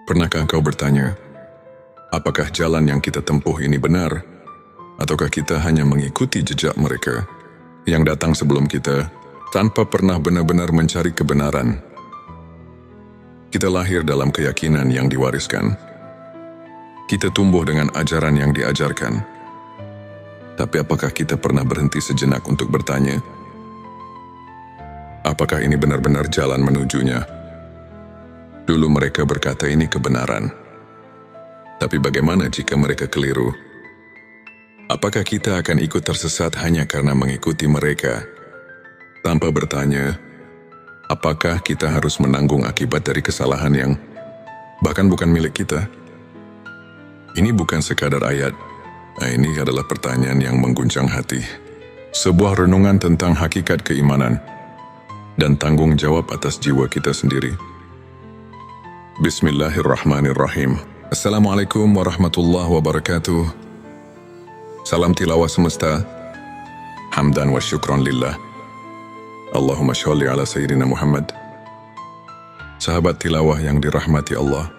Pernahkah engkau bertanya, apakah jalan yang kita tempuh ini benar, ataukah kita hanya mengikuti jejak mereka yang datang sebelum kita tanpa pernah benar-benar mencari kebenaran? Kita lahir dalam keyakinan yang diwariskan. Kita tumbuh dengan ajaran yang diajarkan. Tapi apakah kita pernah berhenti sejenak untuk bertanya, apakah ini benar-benar jalan menujunya? Dulu mereka berkata ini kebenaran. Tapi bagaimana jika mereka keliru? Apakah kita akan ikut tersesat hanya karena mengikuti mereka? Tanpa bertanya, apakah kita harus menanggung akibat dari kesalahan yang bahkan bukan milik kita? Ini bukan sekadar ayat. Ini adalah pertanyaan yang mengguncang hati. Sebuah renungan tentang hakikat keimanan dan tanggung jawab atas jiwa kita sendiri. Bismillahirrahmanirrahim. Assalamualaikum warahmatullahi wabarakatuh. Salam tilawah semesta. Hamdan wa syukran lillah. Allahumma sholli ala sayyidina Muhammad. Sahabat tilawah yang dirahmati Allah.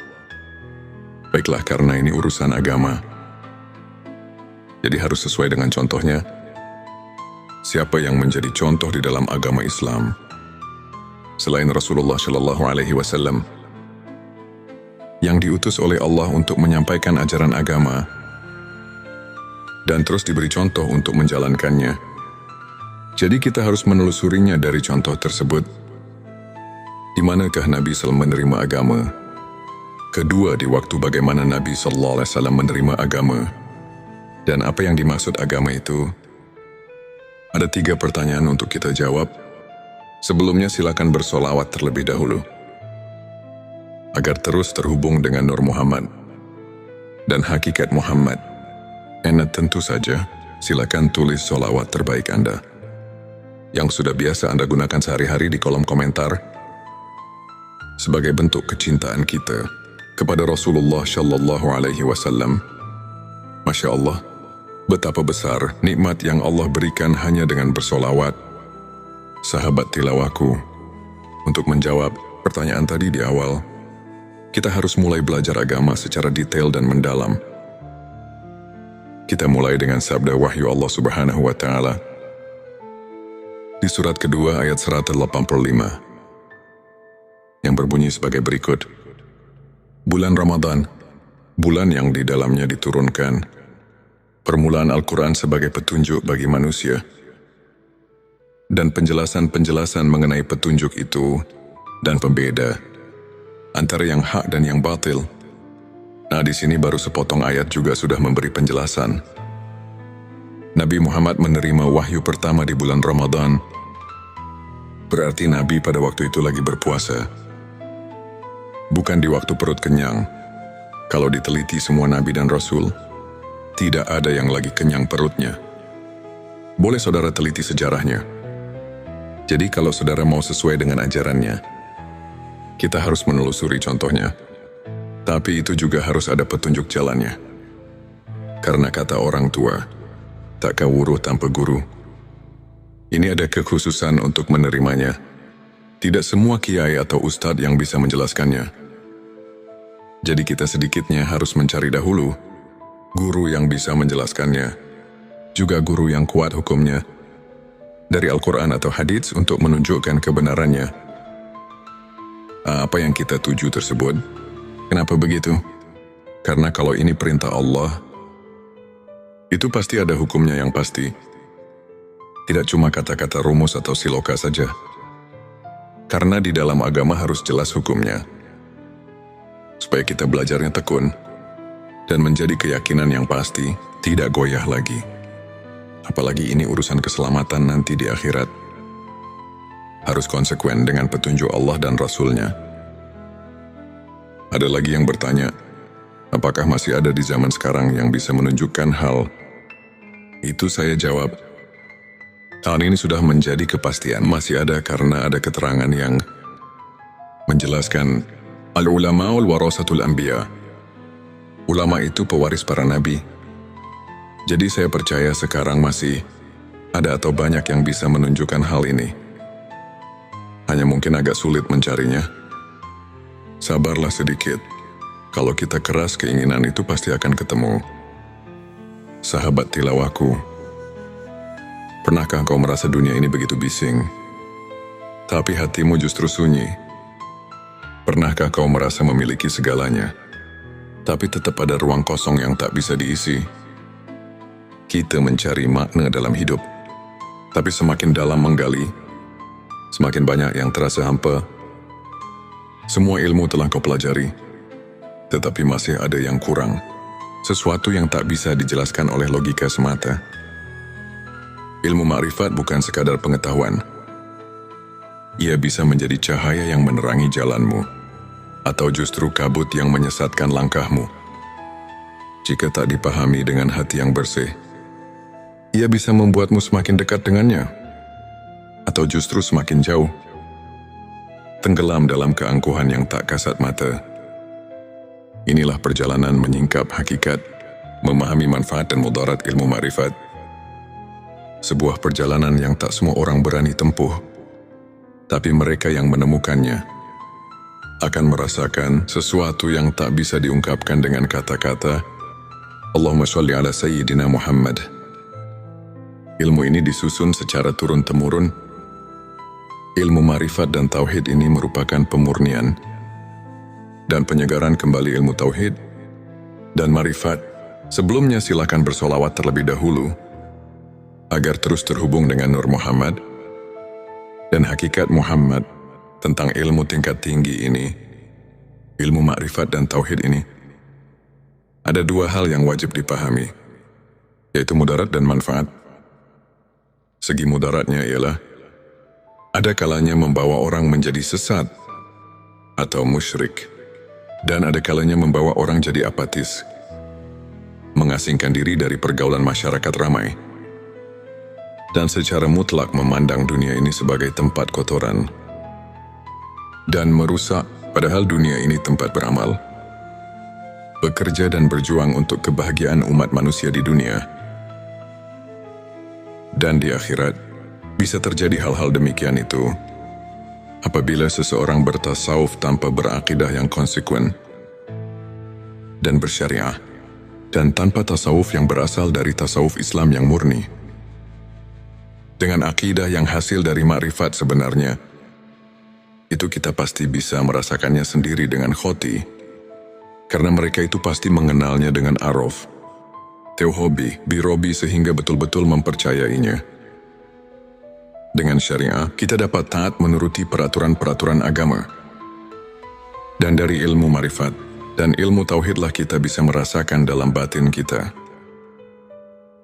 Baiklah, karena ini urusan agama, jadi harus sesuai dengan contohnya. Siapa yang menjadi contoh di dalam agama Islam selain Rasulullah Shallallahu Alaihi Wasallam yang diutus oleh Allah untuk menyampaikan ajaran agama dan terus diberi contoh untuk menjalankannya? Jadi kita harus menelusurinya dari contoh tersebut. Di manakah Nabi SAW menerima agama? Kedua, di waktu bagaimana Nabi SAW menerima agama? Dan apa yang dimaksud agama itu? Ada 3 pertanyaan untuk kita jawab. Sebelumnya silakan bersolawat terlebih dahulu, agar terus terhubung dengan Nur Muhammad dan hakikat Muhammad. Tentu saja, silakan tulis solawat terbaik Anda yang sudah biasa Anda gunakan sehari-hari di kolom komentar sebagai bentuk kecintaan kita kepada Rasulullah Shallallahu Alaihi Wasallam. Masya Allah, betapa besar nikmat yang Allah berikan hanya dengan bersolawat. Sahabat tilawahku, untuk menjawab pertanyaan tadi di awal, kita harus mulai belajar agama secara detail dan mendalam. Kita mulai dengan sabda wahyu Allah Subhanahu wa Ta'ala di surat kedua ayat 185 yang berbunyi sebagai berikut. Bulan Ramadan, bulan yang di dalamnya diturunkan permulaan Al-Quran sebagai petunjuk bagi manusia, dan penjelasan-penjelasan mengenai petunjuk itu dan pembeda antara yang hak dan yang batil. Nah, di sini baru sepotong ayat juga sudah memberi penjelasan. Nabi Muhammad menerima wahyu pertama di bulan Ramadan. Berarti Nabi pada waktu itu lagi berpuasa, bukan di waktu perut kenyang. Kalau diteliti semua Nabi dan Rasul, tidak ada yang lagi kenyang perutnya. Boleh saudara teliti sejarahnya. Jadi kalau saudara mau sesuai dengan ajarannya, kita harus menelusuri contohnya. Tapi itu juga harus ada petunjuk jalannya. Karena kata orang tua, tak kawuruh tanpa guru. Ini ada kekhususan untuk menerimanya. Tidak semua kiai atau ustadz yang bisa menjelaskannya. Jadi kita sedikitnya harus mencari dahulu guru yang bisa menjelaskannya, juga guru yang kuat hukumnya dari Al-Quran atau hadits untuk menunjukkan kebenarannya. Apa yang kita tuju tersebut? Kenapa begitu? Karena kalau ini perintah Allah, itu pasti ada hukumnya yang pasti. Tidak cuma kata-kata rumus atau siloka saja. Karena di dalam agama harus jelas hukumnya. Supaya kita belajarnya tekun dan menjadi keyakinan yang pasti, tidak goyah lagi. Apalagi ini urusan keselamatan nanti di akhirat. Harus konsekuen dengan petunjuk Allah dan Rasul-Nya. Ada lagi yang bertanya, apakah masih ada di zaman sekarang yang bisa menunjukkan hal itu? Saya jawab, tahun ini sudah menjadi kepastian. Masih ada karena ada keterangan yang menjelaskan al-ulama'ul warasatul anbiya. Ulama itu pewaris para nabi. Jadi saya percaya sekarang masih ada atau banyak yang bisa menunjukkan hal ini. Hanya mungkin agak sulit mencarinya. Sabarlah sedikit. Kalau kita keras, keinginan itu pasti akan ketemu. Sahabat tilawahku, pernahkah kau merasa dunia ini begitu bising, tapi hatimu justru sunyi? Pernahkah kau merasa memiliki segalanya, tapi tetap ada ruang kosong yang tak bisa diisi? Kita mencari makna dalam hidup, tapi semakin dalam menggali, semakin banyak yang terasa hampa. Semua ilmu telah kau pelajari, tetapi masih ada yang kurang, sesuatu yang tak bisa dijelaskan oleh logika semata. Ilmu makrifat bukan sekadar pengetahuan. Ia bisa menjadi cahaya yang menerangi jalanmu, atau justru kabut yang menyesatkan langkahmu. Jika tak dipahami dengan hati yang bersih, ia bisa membuatmu semakin dekat dengannya, atau justru semakin jauh, tenggelam dalam keangkuhan yang tak kasat mata. Inilah perjalanan menyingkap hakikat, memahami manfaat dan mudarat ilmu makrifat. Sebuah perjalanan yang tak semua orang berani tempuh, tapi mereka yang menemukannya akan merasakan sesuatu yang tak bisa diungkapkan dengan kata-kata. Allahumma sholli ala Sayyidina Muhammad. Ilmu ini disusun secara turun-temurun. Ilmu makrifat dan tauhid ini merupakan pemurnian dan penyegaran kembali ilmu tauhid dan makrifat. Sebelumnya silakan bersolawat terlebih dahulu agar terus terhubung dengan Nur Muhammad dan hakikat Muhammad tentang ilmu tingkat tinggi ini, ilmu makrifat dan tauhid ini. Ada dua hal yang wajib dipahami, yaitu mudarat dan manfaat. Segi mudaratnya ialah ada kalanya membawa orang menjadi sesat atau musyrik, dan ada kalanya membawa orang jadi apatis, mengasingkan diri dari pergaulan masyarakat ramai, dan secara mutlak memandang dunia ini sebagai tempat kotoran dan merusak, padahal dunia ini tempat beramal, bekerja dan berjuang untuk kebahagiaan umat manusia di dunia. Dan di akhirat, bisa terjadi hal-hal demikian itu apabila seseorang bertasawuf tanpa berakidah yang konsekuen dan bersyariah, dan tanpa tasawuf yang berasal dari tasawuf Islam yang murni. Dengan akidah yang hasil dari makrifat sebenarnya, itu kita pasti bisa merasakannya sendiri dengan khoti, karena mereka itu pasti mengenalnya dengan araf, tauhobi, birobi, sehingga betul-betul mempercayainya. Dengan syariah, kita dapat taat menuruti peraturan-peraturan agama. Dan dari ilmu marifat dan ilmu tauhidlah kita bisa merasakan dalam batin kita,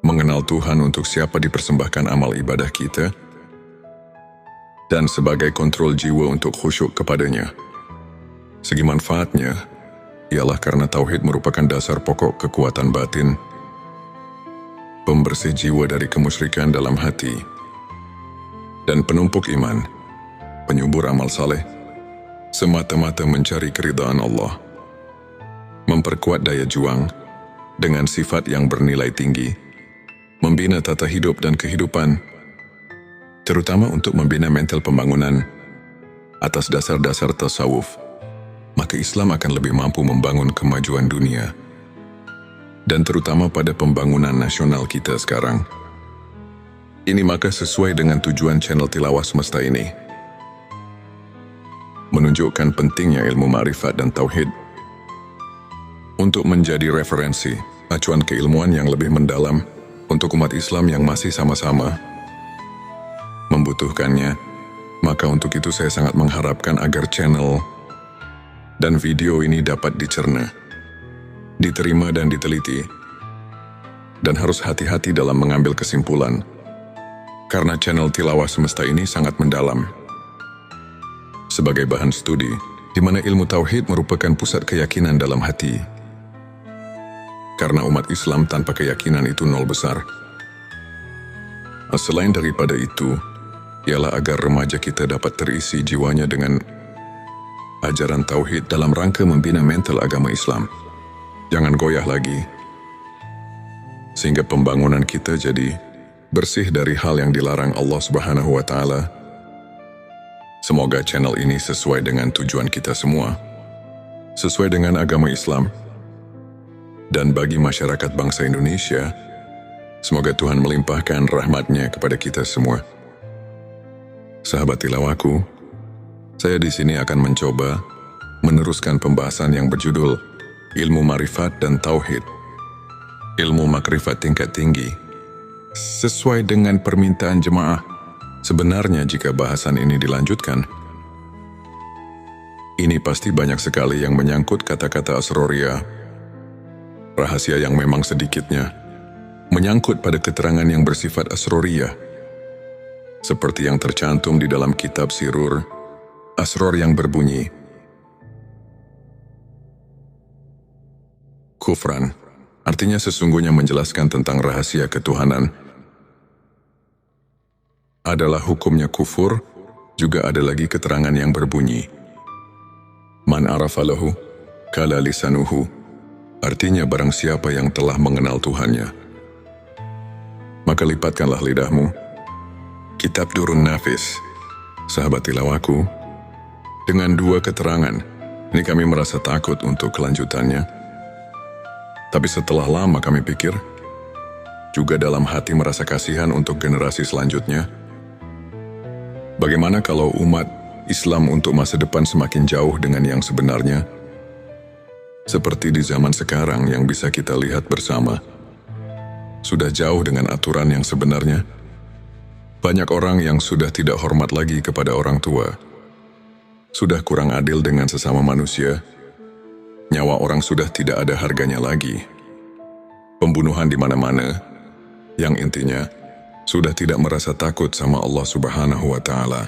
mengenal Tuhan untuk siapa dipersembahkan amal ibadah kita, dan sebagai kontrol jiwa untuk khusyuk kepadanya. Segi manfaatnya ialah karena tauhid merupakan dasar pokok kekuatan batin, pembersih jiwa dari kemusyrikan dalam hati, dan penumpuk iman, penyubur amal saleh, semata-mata mencari keridhaan Allah, memperkuat daya juang dengan sifat yang bernilai tinggi, membina tata hidup dan kehidupan, terutama untuk membina mental pembangunan atas dasar-dasar tasawuf. Maka Islam akan lebih mampu membangun kemajuan dunia, dan terutama pada pembangunan nasional kita sekarang. Ini maka sesuai dengan tujuan channel Tilawah Semesta ini, menunjukkan pentingnya ilmu ma'rifat dan tauhid untuk menjadi referensi, acuan keilmuan yang lebih mendalam untuk umat Islam yang masih sama-sama membutuhkannya. Maka untuk itu saya sangat mengharapkan agar channel dan video ini dapat dicerna, diterima dan diteliti, dan harus hati-hati dalam mengambil kesimpulan, karena channel Tilawah Semesta ini sangat mendalam sebagai bahan studi, di mana ilmu tauhid merupakan pusat keyakinan dalam hati. Karena umat Islam tanpa keyakinan itu nol besar. Selain daripada itu, ialah agar remaja kita dapat terisi jiwanya dengan ajaran tauhid dalam rangka membina mental agama Islam. Jangan goyah lagi, sehingga pembangunan kita jadi bersih dari hal yang dilarang Allah Subhanahu wa Ta'ala. Semoga channel ini sesuai dengan tujuan kita semua. sesuai dengan agama Islam. Dan bagi masyarakat bangsa Indonesia, semoga Tuhan melimpahkan rahmat-Nya kepada kita semua. Sahabat tilawahku, saya di sini akan mencoba meneruskan pembahasan yang berjudul Ilmu Ma'rifat dan Tauhid. Ilmu makrifat tingkat tinggi. Sesuai dengan permintaan jemaah, sebenarnya jika bahasan ini dilanjutkan, ini pasti banyak sekali yang menyangkut kata-kata asroria, rahasia yang memang sedikitnya menyangkut pada keterangan yang bersifat asroria, seperti yang tercantum di dalam kitab Sirur, asror yang berbunyi, kufran, artinya sesungguhnya menjelaskan tentang rahasia ketuhanan, adalah hukumnya kufur. Juga ada lagi keterangan yang berbunyi, man arafalahu kala lisanuhu, artinya barang siapa yang telah mengenal Tuhannya, maka lipatkanlah lidahmu. Kitab Durun Nafis. Sahabat tilawahku, dengan dua keterangan ini kami merasa takut untuk kelanjutannya. Tapi setelah lama kami pikir, juga dalam hati merasa kasihan untuk generasi selanjutnya. Bagaimana kalau umat Islam untuk masa depan semakin jauh dengan yang sebenarnya? Seperti di zaman sekarang yang bisa kita lihat bersama, sudah jauh dengan aturan yang sebenarnya. Banyak orang yang sudah tidak hormat lagi kepada orang tua, sudah kurang adil dengan sesama manusia, nyawa orang sudah tidak ada harganya lagi, pembunuhan di mana-mana, yang intinya sudah tidak merasa takut sama Allah Subhanahu wa Ta'ala.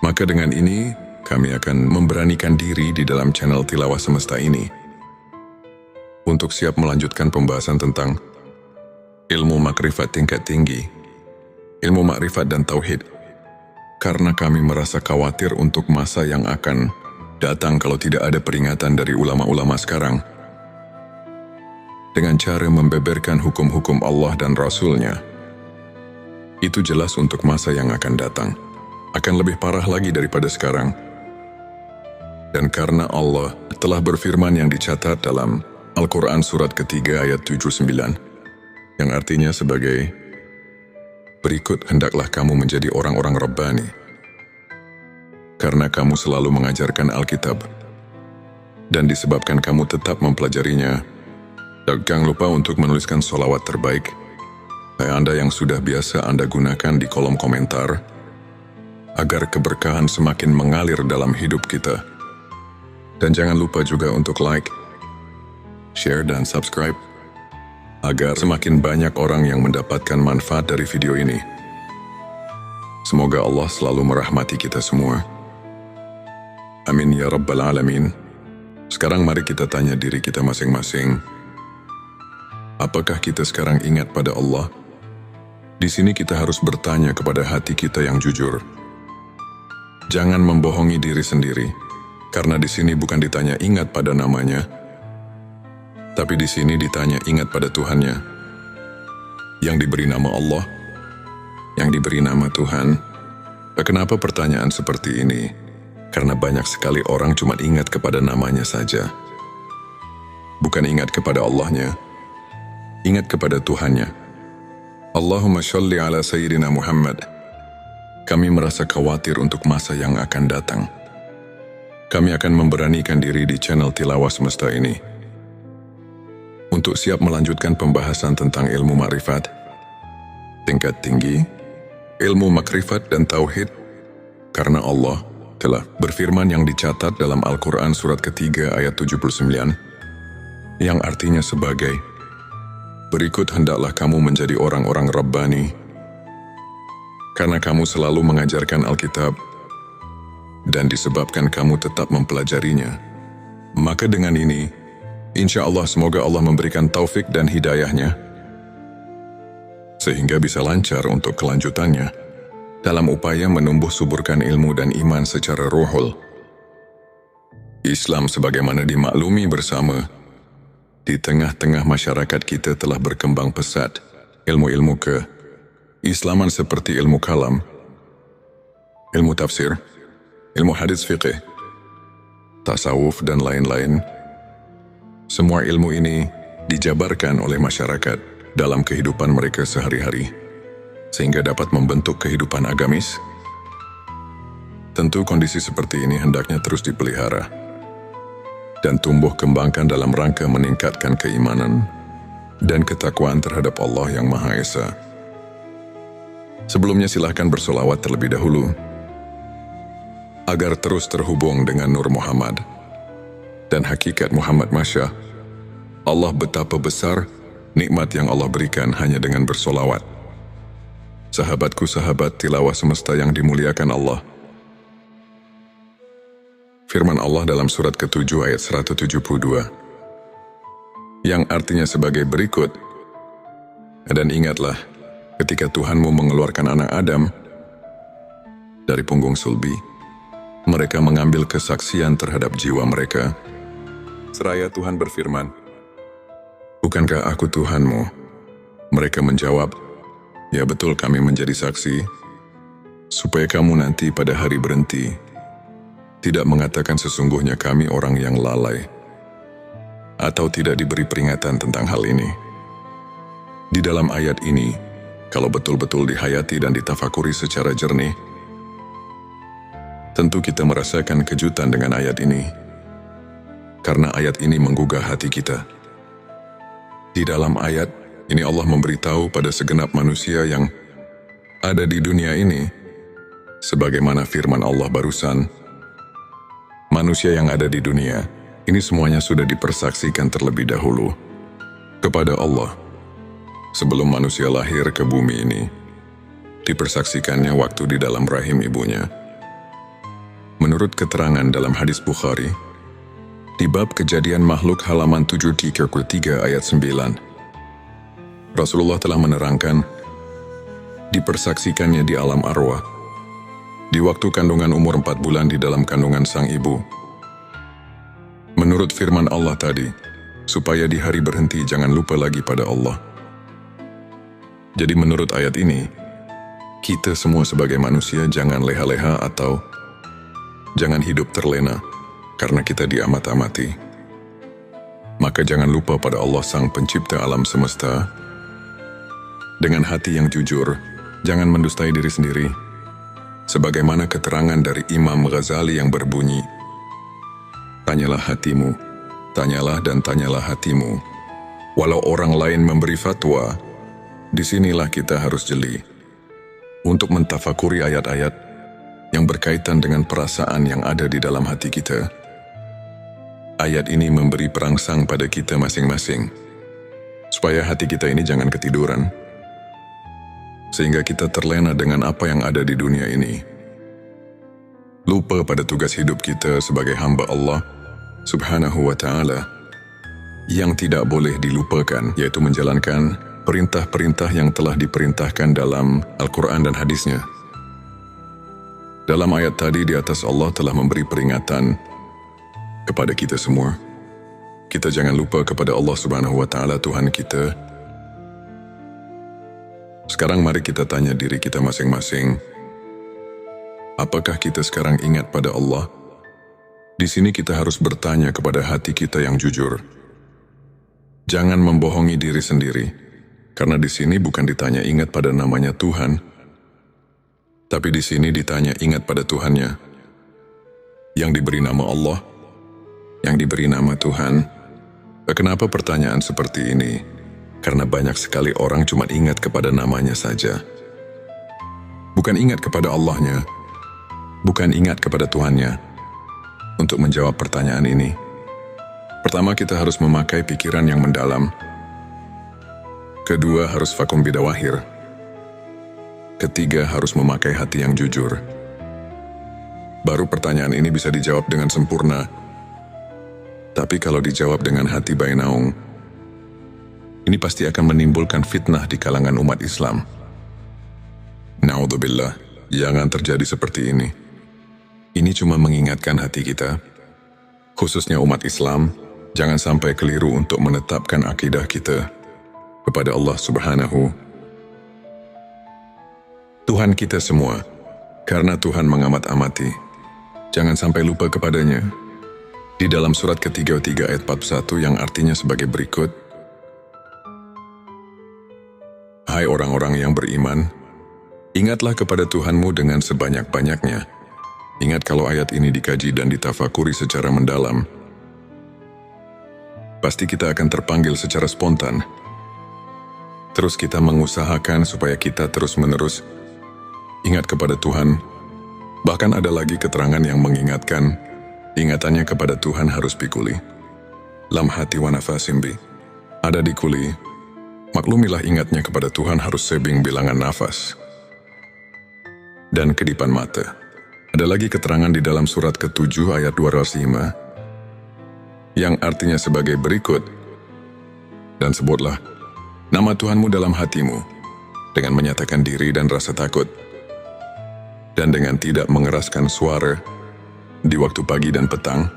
Maka dengan ini, kami akan memberanikan diri di dalam channel Tilawah Semesta ini untuk siap melanjutkan pembahasan tentang ilmu makrifat tingkat tinggi, ilmu makrifat dan tauhid, karena kami merasa khawatir untuk masa yang akan datang kalau tidak ada peringatan dari ulama-ulama sekarang dengan cara membeberkan hukum-hukum Allah dan Rasul-Nya. Itu jelas untuk masa yang akan datang akan lebih parah lagi daripada sekarang. Dan karena Allah telah berfirman yang dicatat dalam Al-Quran surat ketiga ayat 79, yang artinya sebagai berikut, hendaklah kamu menjadi orang-orang Rabbani, karena kamu selalu mengajarkan Alkitab, dan disebabkan kamu tetap mempelajarinya, jangan lupa untuk menuliskan sholawat terbaik. Anda yang sudah biasa Anda gunakan di kolom komentar, agar keberkahan semakin mengalir dalam hidup kita. Dan jangan lupa juga untuk like, share dan subscribe, agar semakin banyak orang yang mendapatkan manfaat dari video ini. Semoga Allah selalu merahmati kita semua. Amin ya Rabbal Alamin. Sekarang mari kita tanya diri kita masing-masing, apakah kita sekarang ingat pada Allah? Di sini kita harus bertanya kepada hati kita yang jujur. Jangan membohongi diri sendiri, karena di sini bukan ditanya ingat pada namanya, tapi di sini ditanya ingat pada Tuhannya, yang diberi nama Allah, yang diberi nama Tuhan. Kenapa pertanyaan seperti ini? Karena banyak sekali orang cuma ingat kepada namanya saja, bukan ingat kepada Allahnya, ingat kepada Tuhannya. Allahumma sholli ala Sayyidina Muhammad. Kami merasa khawatir untuk masa yang akan datang. Kami akan memberanikan diri di channel Tilawah Semesta ini untuk siap melanjutkan pembahasan tentang ilmu makrifat tingkat tinggi, ilmu makrifat dan tauhid, karena Allah telah berfirman yang dicatat dalam Al-Quran surat ketiga ayat 79, yang artinya sebagai berikut, hendaklah kamu menjadi orang-orang Rabbani, karena kamu selalu mengajarkan Alkitab, dan disebabkan kamu tetap mempelajarinya. Maka dengan ini, insya Allah semoga Allah memberikan taufik dan hidayahnya, sehingga bisa lancar untuk kelanjutannya, dalam upaya menumbuh suburkan ilmu dan iman secara ruhul. Islam sebagaimana dimaklumi bersama, di tengah-tengah masyarakat kita telah berkembang pesat ilmu-ilmu keislaman seperti ilmu kalam, ilmu tafsir, ilmu hadis fiqih, tasawuf, dan lain-lain. Semua ilmu ini dijabarkan oleh masyarakat dalam kehidupan mereka sehari-hari, sehingga dapat membentuk kehidupan agamis. Tentu kondisi seperti ini hendaknya terus dipelihara dan tumbuh kembangkan dalam rangka meningkatkan keimanan dan ketakwaan terhadap Allah yang Maha Esa. Sebelumnya silahkan bersolawat terlebih dahulu, agar terus terhubung dengan Nur Muhammad dan hakikat Muhammad. Masya Allah, betapa besar nikmat yang Allah berikan hanya dengan bersolawat. Sahabatku, sahabat tilawah semesta yang dimuliakan Allah, firman Allah dalam surat ke-7 ayat 172, yang artinya sebagai berikut, dan ingatlah ketika Tuhanmu mengeluarkan anak Adam dari punggung sulbi, mereka mengambil kesaksian terhadap jiwa mereka. Seraya Tuhan berfirman, "Bukankah aku Tuhanmu?" Mereka menjawab, "Ya betul, kami menjadi saksi, supaya kamu nanti pada hari berhenti tidak mengatakan sesungguhnya kami orang yang lalai, atau tidak diberi peringatan tentang hal ini." Di dalam ayat ini, kalau betul-betul dihayati dan ditafakuri secara jernih, tentu kita merasakan kejutan dengan ayat ini, karena ayat ini menggugah hati kita. Di dalam ayat ini Allah memberitahu pada segenap manusia yang ada di dunia ini, sebagaimana firman Allah barusan, manusia yang ada di dunia ini semuanya sudah dipersaksikan terlebih dahulu kepada Allah. Sebelum manusia lahir ke bumi ini, dipersaksikannya waktu di dalam rahim ibunya. Menurut keterangan dalam hadis Bukhari, di bab kejadian makhluk halaman 733 ayat 9, Rasulullah telah menerangkan, dipersaksikannya di alam arwah, di waktu kandungan umur 4 bulan di dalam kandungan sang ibu. Menurut firman Allah tadi, supaya di hari berhenti jangan lupa lagi pada Allah. Jadi menurut ayat ini, kita semua sebagai manusia jangan leha-leha atau jangan hidup terlena karena kita diamat-amati. Maka jangan lupa pada Allah Sang Pencipta alam semesta. Dengan hati yang jujur, jangan mendustai diri sendiri. Sebagaimana keterangan dari Imam Ghazali yang berbunyi, tanyalah hatimu, tanyalah dan tanyalah hatimu. Walau orang lain memberi fatwa, disinilah kita harus jeli untuk mentafakuri ayat-ayat yang berkaitan dengan perasaan yang ada di dalam hati kita. Ayat ini memberi perangsang pada kita masing-masing, supaya hati kita ini jangan ketiduran, sehingga kita terlena dengan apa yang ada di dunia ini. Lupa pada tugas hidup kita sebagai hamba Allah Subhanahu wa Ta'ala, yang tidak boleh dilupakan, yaitu menjalankan perintah-perintah yang telah diperintahkan dalam Al-Quran dan hadisnya. Dalam ayat tadi di atas Allah telah memberi peringatan kepada kita semua. Kita jangan lupa kepada Allah Subhanahu wa Ta'ala Tuhan kita. Sekarang mari kita tanya diri kita masing-masing, apakah kita sekarang ingat pada Allah? Di sini kita harus bertanya kepada hati kita yang jujur. Jangan membohongi diri sendiri, karena di sini bukan ditanya ingat pada namanya Tuhan, tapi di sini ditanya ingat pada Tuhannya, yang diberi nama Allah, yang diberi nama Tuhan. Kenapa pertanyaan seperti ini? Karena banyak sekali orang cuma ingat kepada namanya saja, bukan ingat kepada Allahnya, bukan ingat kepada Tuhannya. Untuk menjawab pertanyaan ini, pertama kita harus memakai pikiran yang mendalam. Kedua, harus vakum bidawahir. Ketiga, harus memakai hati yang jujur. Baru pertanyaan ini bisa dijawab dengan sempurna. Tapi kalau dijawab dengan hati bainaung, ini pasti akan menimbulkan fitnah di kalangan umat Islam. Na'udzubillah, jangan terjadi seperti ini. Ini cuma mengingatkan hati kita, khususnya umat Islam, jangan sampai keliru untuk menetapkan akidah kita kepada Allah Subhanahu Tuhan kita semua. Karena Tuhan mengamat-amati, jangan sampai lupa kepadanya. Di dalam surat ke-33 ayat 41 yang artinya sebagai berikut, "Hai orang-orang yang beriman, ingatlah kepada Tuhanmu dengan sebanyak-banyaknya." Ingat kalau ayat ini dikaji dan ditafakuri secara mendalam, pasti kita akan terpanggil secara spontan. Terus kita mengusahakan supaya kita terus-menerus ingat kepada Tuhan. Bahkan ada lagi keterangan yang mengingatkan, ingatannya kepada Tuhan harus pikuli. Lam hati wa nafasim bi. Ada di kuli. Maklumilah ingatnya kepada Tuhan harus sebing bilangan nafas. Dan kedipan mata. Ada lagi keterangan di dalam surat ke-7 ayat 205 yang artinya sebagai berikut. Dan sebutlah nama Tuhanmu dalam hatimu dengan menyatakan diri dan rasa takut, dan dengan tidak mengeraskan suara di waktu pagi dan petang,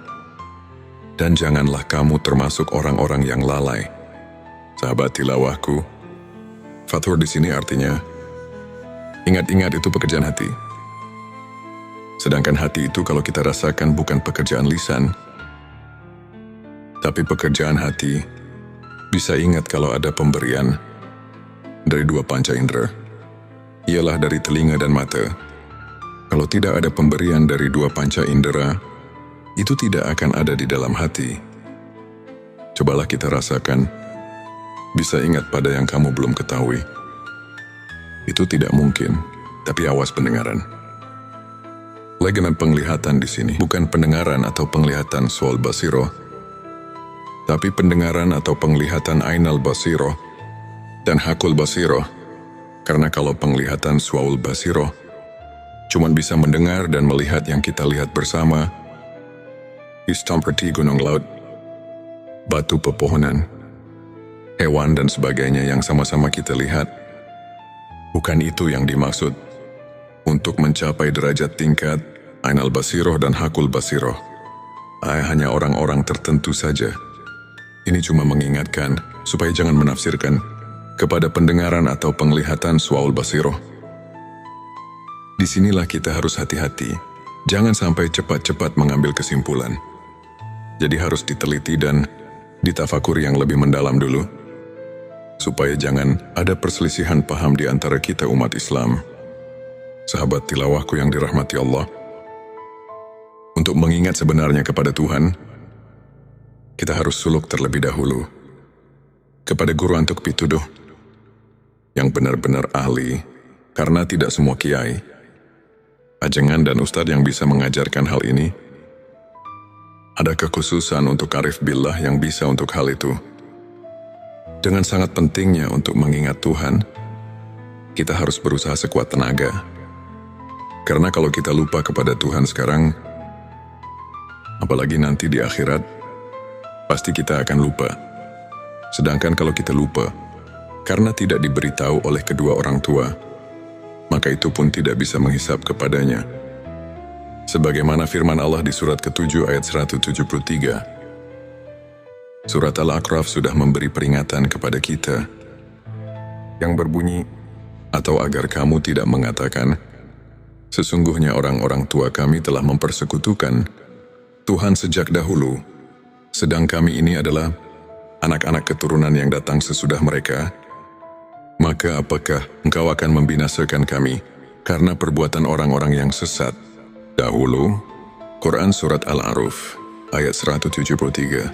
dan janganlah kamu termasuk orang-orang yang lalai. Sahabat tilawahku, Fathur di sini artinya ingat-ingat itu pekerjaan hati. Sedangkan hati itu kalau kita rasakan bukan pekerjaan lisan, tapi pekerjaan hati bisa ingat kalau ada pemberian dari dua panca indera, ialah dari telinga dan mata. Kalau tidak ada pemberian dari dua panca indera, itu tidak akan ada di dalam hati. Cobalah kita rasakan, bisa ingat pada yang kamu belum ketahui. Itu tidak mungkin, tapi awas pendengaran. Lagi dengan penglihatan di sini, bukan pendengaran atau penglihatan sual basiroh, tapi pendengaran atau penglihatan ainal basiroh dan hakul basiroh. Karena kalau penglihatan sual basiroh, cuman bisa mendengar dan melihat yang kita lihat bersama, seperti gunung laut, batu pepohonan, hewan dan sebagainya yang sama-sama kita lihat. Bukan itu yang dimaksud. Untuk mencapai derajat tingkat ainal basiroh dan hakul basiroh, hanya orang-orang tertentu saja. Ini cuma mengingatkan supaya jangan menafsirkan kepada pendengaran atau penglihatan suaul basiroh. Disinilah kita harus hati-hati, jangan sampai cepat-cepat mengambil kesimpulan. Jadi harus diteliti dan ditafakuri yang lebih mendalam dulu, supaya jangan ada perselisihan paham di antara kita umat Islam. Sahabat tilawahku yang dirahmati Allah, untuk mengingat sebenarnya kepada Tuhan, kita harus suluk terlebih dahulu kepada guru antuk pituduh yang benar-benar ahli, karena tidak semua kiai, ajengan dan ustadz yang bisa mengajarkan hal ini. Ada kekhususan untuk arif billah yang bisa untuk hal itu. Dengan sangat pentingnya untuk mengingat Tuhan, kita harus berusaha sekuat tenaga. Karena kalau kita lupa kepada Tuhan sekarang, apalagi nanti di akhirat, pasti kita akan lupa. Sedangkan kalau kita lupa, karena tidak diberitahu oleh kedua orang tua, maka itu pun tidak bisa menghisap kepadanya. Sebagaimana firman Allah di surat ke-7 ayat 173. Surat Al-A'raf sudah memberi peringatan kepada kita, yang berbunyi, atau agar kamu tidak mengatakan, sesungguhnya orang-orang tua kami telah mempersekutukan Tuhan sejak dahulu, sedang kami ini adalah anak-anak keturunan yang datang sesudah mereka. Maka apakah engkau akan membinasakan kami karena perbuatan orang-orang yang sesat dahulu? Quran Surat Al-A'raf ayat 173.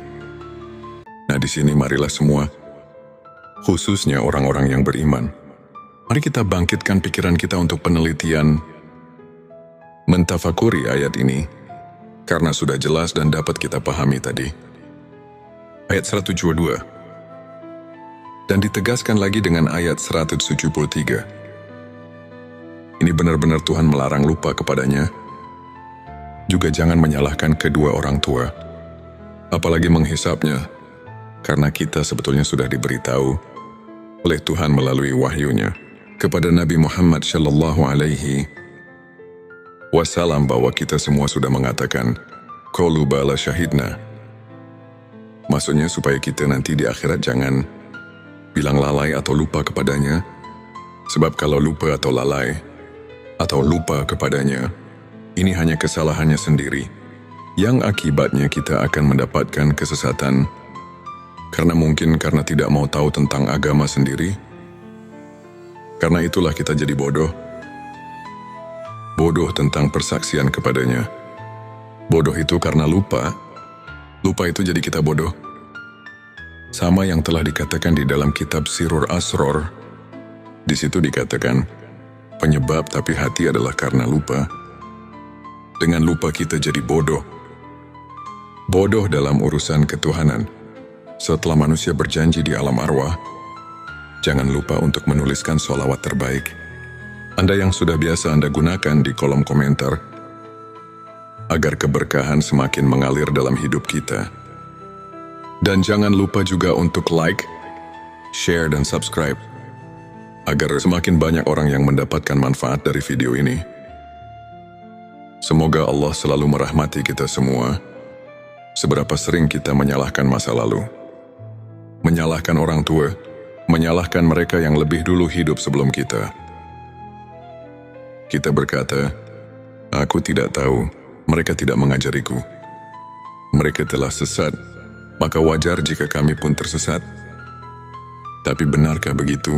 Nah di sini marilah semua, khususnya orang-orang yang beriman, mari kita bangkitkan pikiran kita untuk penelitian mentafakuri ayat ini, karena sudah jelas dan dapat kita pahami tadi. Ayat 172. Dan ditegaskan lagi dengan ayat 173. Ini benar-benar Tuhan melarang lupa kepadanya. Juga jangan menyalahkan kedua orang tua, apalagi menghisapnya, karena kita sebetulnya sudah diberitahu oleh Tuhan melalui wahyunya kepada Nabi Muhammad Shallallahu Alaihi Wasallam bahwa kita semua sudah mengatakan qalu bala syahidna. Maksudnya supaya kita nanti di akhirat jangan bilang lalai atau lupa kepadanya, sebab kalau lupa atau lalai atau lupa kepadanya, ini hanya kesalahannya sendiri, yang akibatnya kita akan mendapatkan kesesatan, karena tidak mau tahu tentang agama sendiri. Karena itulah kita jadi bodoh. Bodoh tentang persaksian kepadanya. Bodoh itu karena lupa. Lupa itu jadi kita bodoh. Sama yang telah dikatakan di dalam kitab Sirur Asror. Di situ dikatakan, penyebab tapi hati adalah karena lupa. Dengan lupa kita jadi bodoh. Bodoh dalam urusan ketuhanan. Setelah manusia berjanji di alam arwah, jangan lupa untuk menuliskan sholawat terbaik. Anda yang sudah biasa Anda gunakan di kolom komentar, agar keberkahan semakin mengalir dalam hidup kita. Dan jangan lupa juga untuk like, share, dan subscribe, agar semakin banyak orang yang mendapatkan manfaat dari video ini. Semoga Allah selalu merahmati kita semua. Seberapa sering kita menyalahkan masa lalu, menyalahkan orang tua, menyalahkan mereka yang lebih dulu hidup sebelum kita. Kita berkata, aku tidak tahu, mereka tidak mengajariku. Mereka telah sesat, maka wajar jika kami pun tersesat. Tapi benarkah begitu?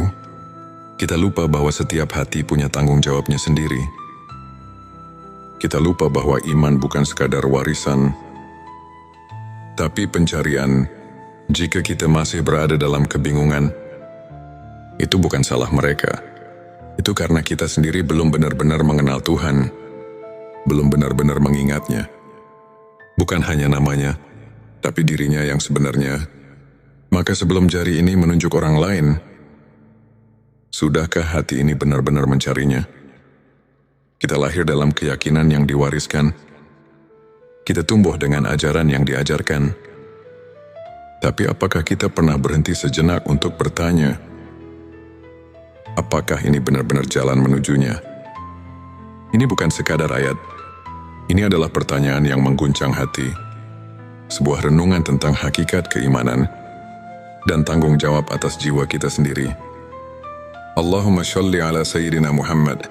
Kita lupa bahwa setiap hati punya tanggung jawabnya sendiri. Kita lupa bahwa iman bukan sekadar warisan, tapi pencarian. Jika kita masih berada dalam kebingungan, itu bukan salah mereka. Itu karena kita sendiri belum benar-benar mengenal Tuhan, belum benar-benar mengingatnya. Bukan hanya namanya, tapi dirinya yang sebenarnya. Maka sebelum jari ini menunjuk orang lain, sudahkah hati ini benar-benar mencarinya? Kita lahir dalam keyakinan yang diwariskan. Kita tumbuh dengan ajaran yang diajarkan. Tapi apakah kita pernah berhenti sejenak untuk bertanya, apakah ini benar-benar jalan menujunya? Ini bukan sekadar ayat. Ini adalah pertanyaan yang mengguncang hati. Sebuah renungan tentang hakikat keimanan dan tanggung jawab atas jiwa kita sendiri. Allahumma sholli ala Sayyidina Muhammad.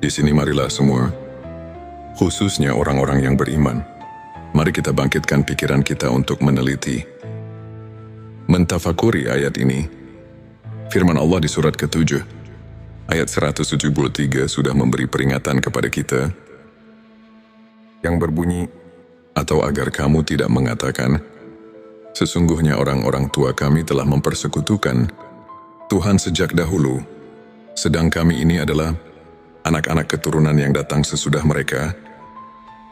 Di sini marilah semua, khususnya orang-orang yang beriman, mari kita bangkitkan pikiran kita untuk meneliti, mentafakuri ayat ini. Firman Allah di surat ke-7, ayat 173 sudah memberi peringatan kepada kita, yang berbunyi, atau agar kamu tidak mengatakan, sesungguhnya orang-orang tua kami telah mempersekutukan Tuhan sejak dahulu, sedang kami ini adalah anak-anak keturunan yang datang sesudah mereka.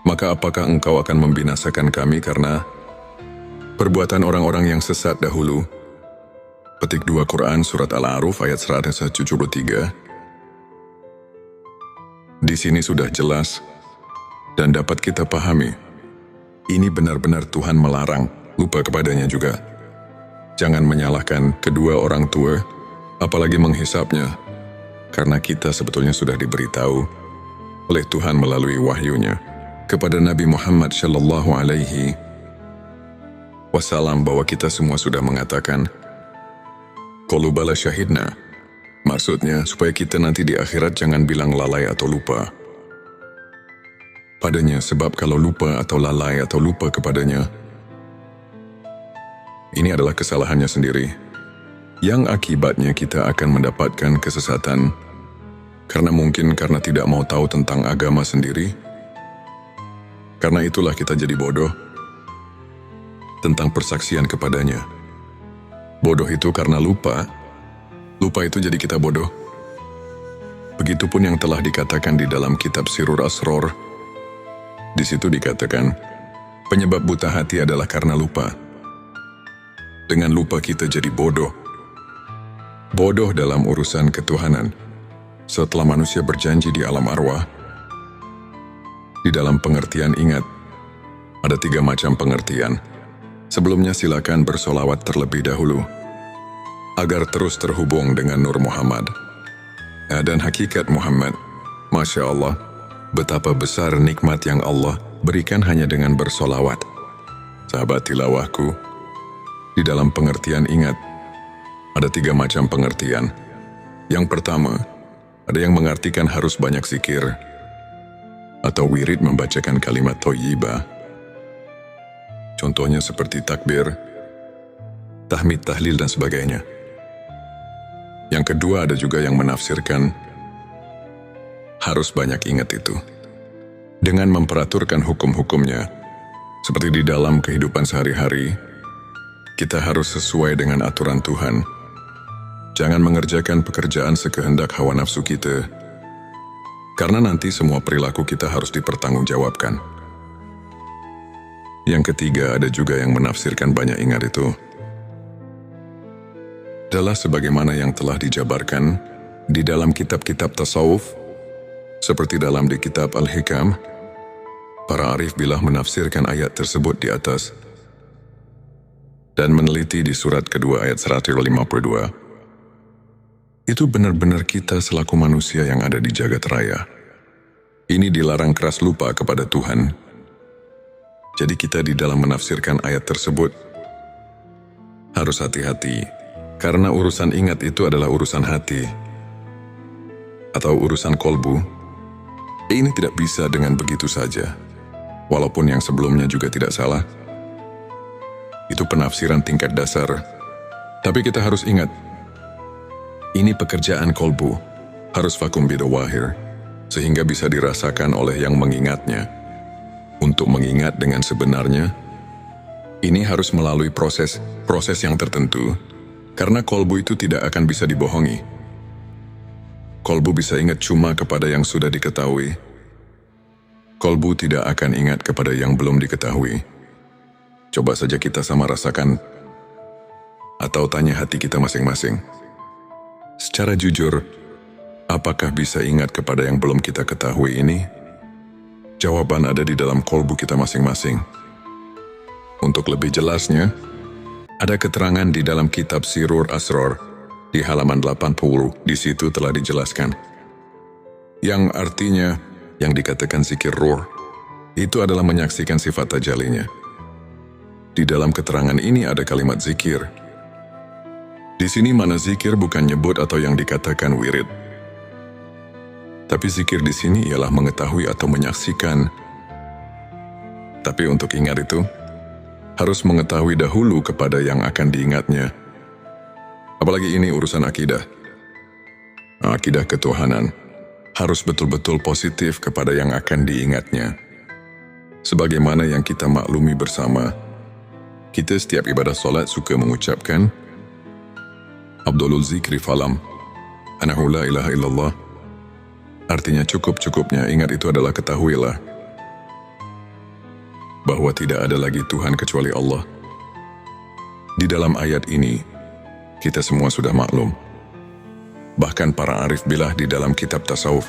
Maka apakah engkau akan membinasakan kami karena perbuatan orang-orang yang sesat dahulu? Petik 2 Quran Surat Al-A'raf ayat 173. Di sini sudah jelas dan dapat kita pahami. Ini benar-benar Tuhan melarang, lupa kepadanya juga. Jangan menyalahkan kedua orang tua, apalagi menghisapnya, karena kita sebetulnya sudah diberitahu oleh Tuhan melalui wahyunya kepada Nabi Muhammad Shallallahu Alaihi Wasallam bahwa kita semua sudah mengatakan, qalu bala syahidna. Maksudnya, supaya kita nanti di akhirat jangan bilang lalai atau lupa padanya, sebab kalau lupa atau lalai atau lupa kepadanya, ini adalah kesalahannya sendiri, yang akibatnya kita akan mendapatkan kesesatan, karena tidak mau tahu tentang agama sendiri. Karena itulah kita jadi bodoh tentang persaksian kepadanya. Bodoh itu karena lupa. Lupa itu jadi kita bodoh. Begitupun yang telah dikatakan di dalam kitab Sirur Asror. Di situ dikatakan, penyebab buta hati adalah karena lupa. Dengan lupa kita jadi bodoh. Bodoh dalam urusan ketuhanan. Setelah manusia berjanji di alam arwah, di dalam pengertian ingat, ada 3 macam pengertian. Sebelumnya silakan bersolawat terlebih dahulu, agar terus terhubung dengan Nur Muhammad dan hakikat Muhammad. Masya Allah, betapa besar nikmat yang Allah berikan hanya dengan bersolawat. Sahabat tilawahku, di dalam pengertian ingat, ada 3 macam pengertian. Yang pertama, ada yang mengartikan harus banyak zikir. atau wirid membacakan kalimat thayyibah. Contohnya seperti takbir, tahmid, tahlil, dan sebagainya. Yang kedua, ada juga yang menafsirkan harus banyak ingat itu dengan memperaturkan hukum-hukumnya. Seperti di dalam kehidupan sehari-hari, kita harus sesuai dengan aturan Tuhan. Jangan mengerjakan pekerjaan sekehendak hawa nafsu kita, karena nanti semua perilaku kita harus dipertanggungjawabkan. Yang ketiga, ada juga yang menafsirkan banyak ingat itu adalah sebagaimana yang telah dijabarkan di dalam kitab-kitab tasawuf, seperti dalam di kitab Al-Hikam. Para arif billah menafsirkan ayat tersebut di atas dan meneliti di surat kedua ayat 152. Itu benar-benar kita selaku manusia yang ada di jagat raya. Ini dilarang keras lupa kepada Tuhan. Jadi kita di dalam menafsirkan ayat tersebut harus hati-hati, karena urusan ingat itu adalah urusan hati atau urusan kolbu. Ini tidak bisa dengan begitu saja. Walaupun yang sebelumnya juga tidak salah. Itu penafsiran tingkat dasar. Tapi kita harus ingat, ini pekerjaan kolbu, harus vakum bidawahir, sehingga bisa dirasakan oleh yang mengingatnya. Untuk mengingat dengan sebenarnya, ini harus melalui proses yang tertentu, karena kolbu itu tidak akan bisa dibohongi. Kolbu bisa ingat cuma kepada yang sudah diketahui. Kolbu tidak akan ingat kepada yang belum diketahui. Coba saja kita sama rasakan, atau tanya hati kita masing-masing. Secara jujur, apakah bisa ingat kepada yang belum kita ketahui ini? Jawaban ada di dalam kolbu kita masing-masing. Untuk lebih jelasnya, ada keterangan di dalam kitab Sirur Asrar di halaman 80, di situ telah dijelaskan. Yang artinya, yang dikatakan zikir ruh, itu adalah menyaksikan sifat tajalinya. Di dalam keterangan ini ada kalimat zikir. Di sini mana zikir bukan nyebut atau yang dikatakan wirid. Tapi zikir di sini ialah mengetahui atau menyaksikan. Tapi untuk ingat itu, harus mengetahui dahulu kepada yang akan diingatnya. Apalagi ini urusan akidah. Akidah ketuhanan. Harus betul-betul positif kepada yang akan diingatnya. Sebagaimana yang kita maklumi bersama, kita setiap ibadah solat suka mengucapkan Abdulul zikri falam, anahu la ilaha illallah. Artinya cukup-cukupnya ingat itu adalah ketahuilah bahwa tidak ada lagi Tuhan kecuali Allah. Di dalam ayat ini, kita semua sudah maklum. Bahkan para arif billah di dalam kitab tasawuf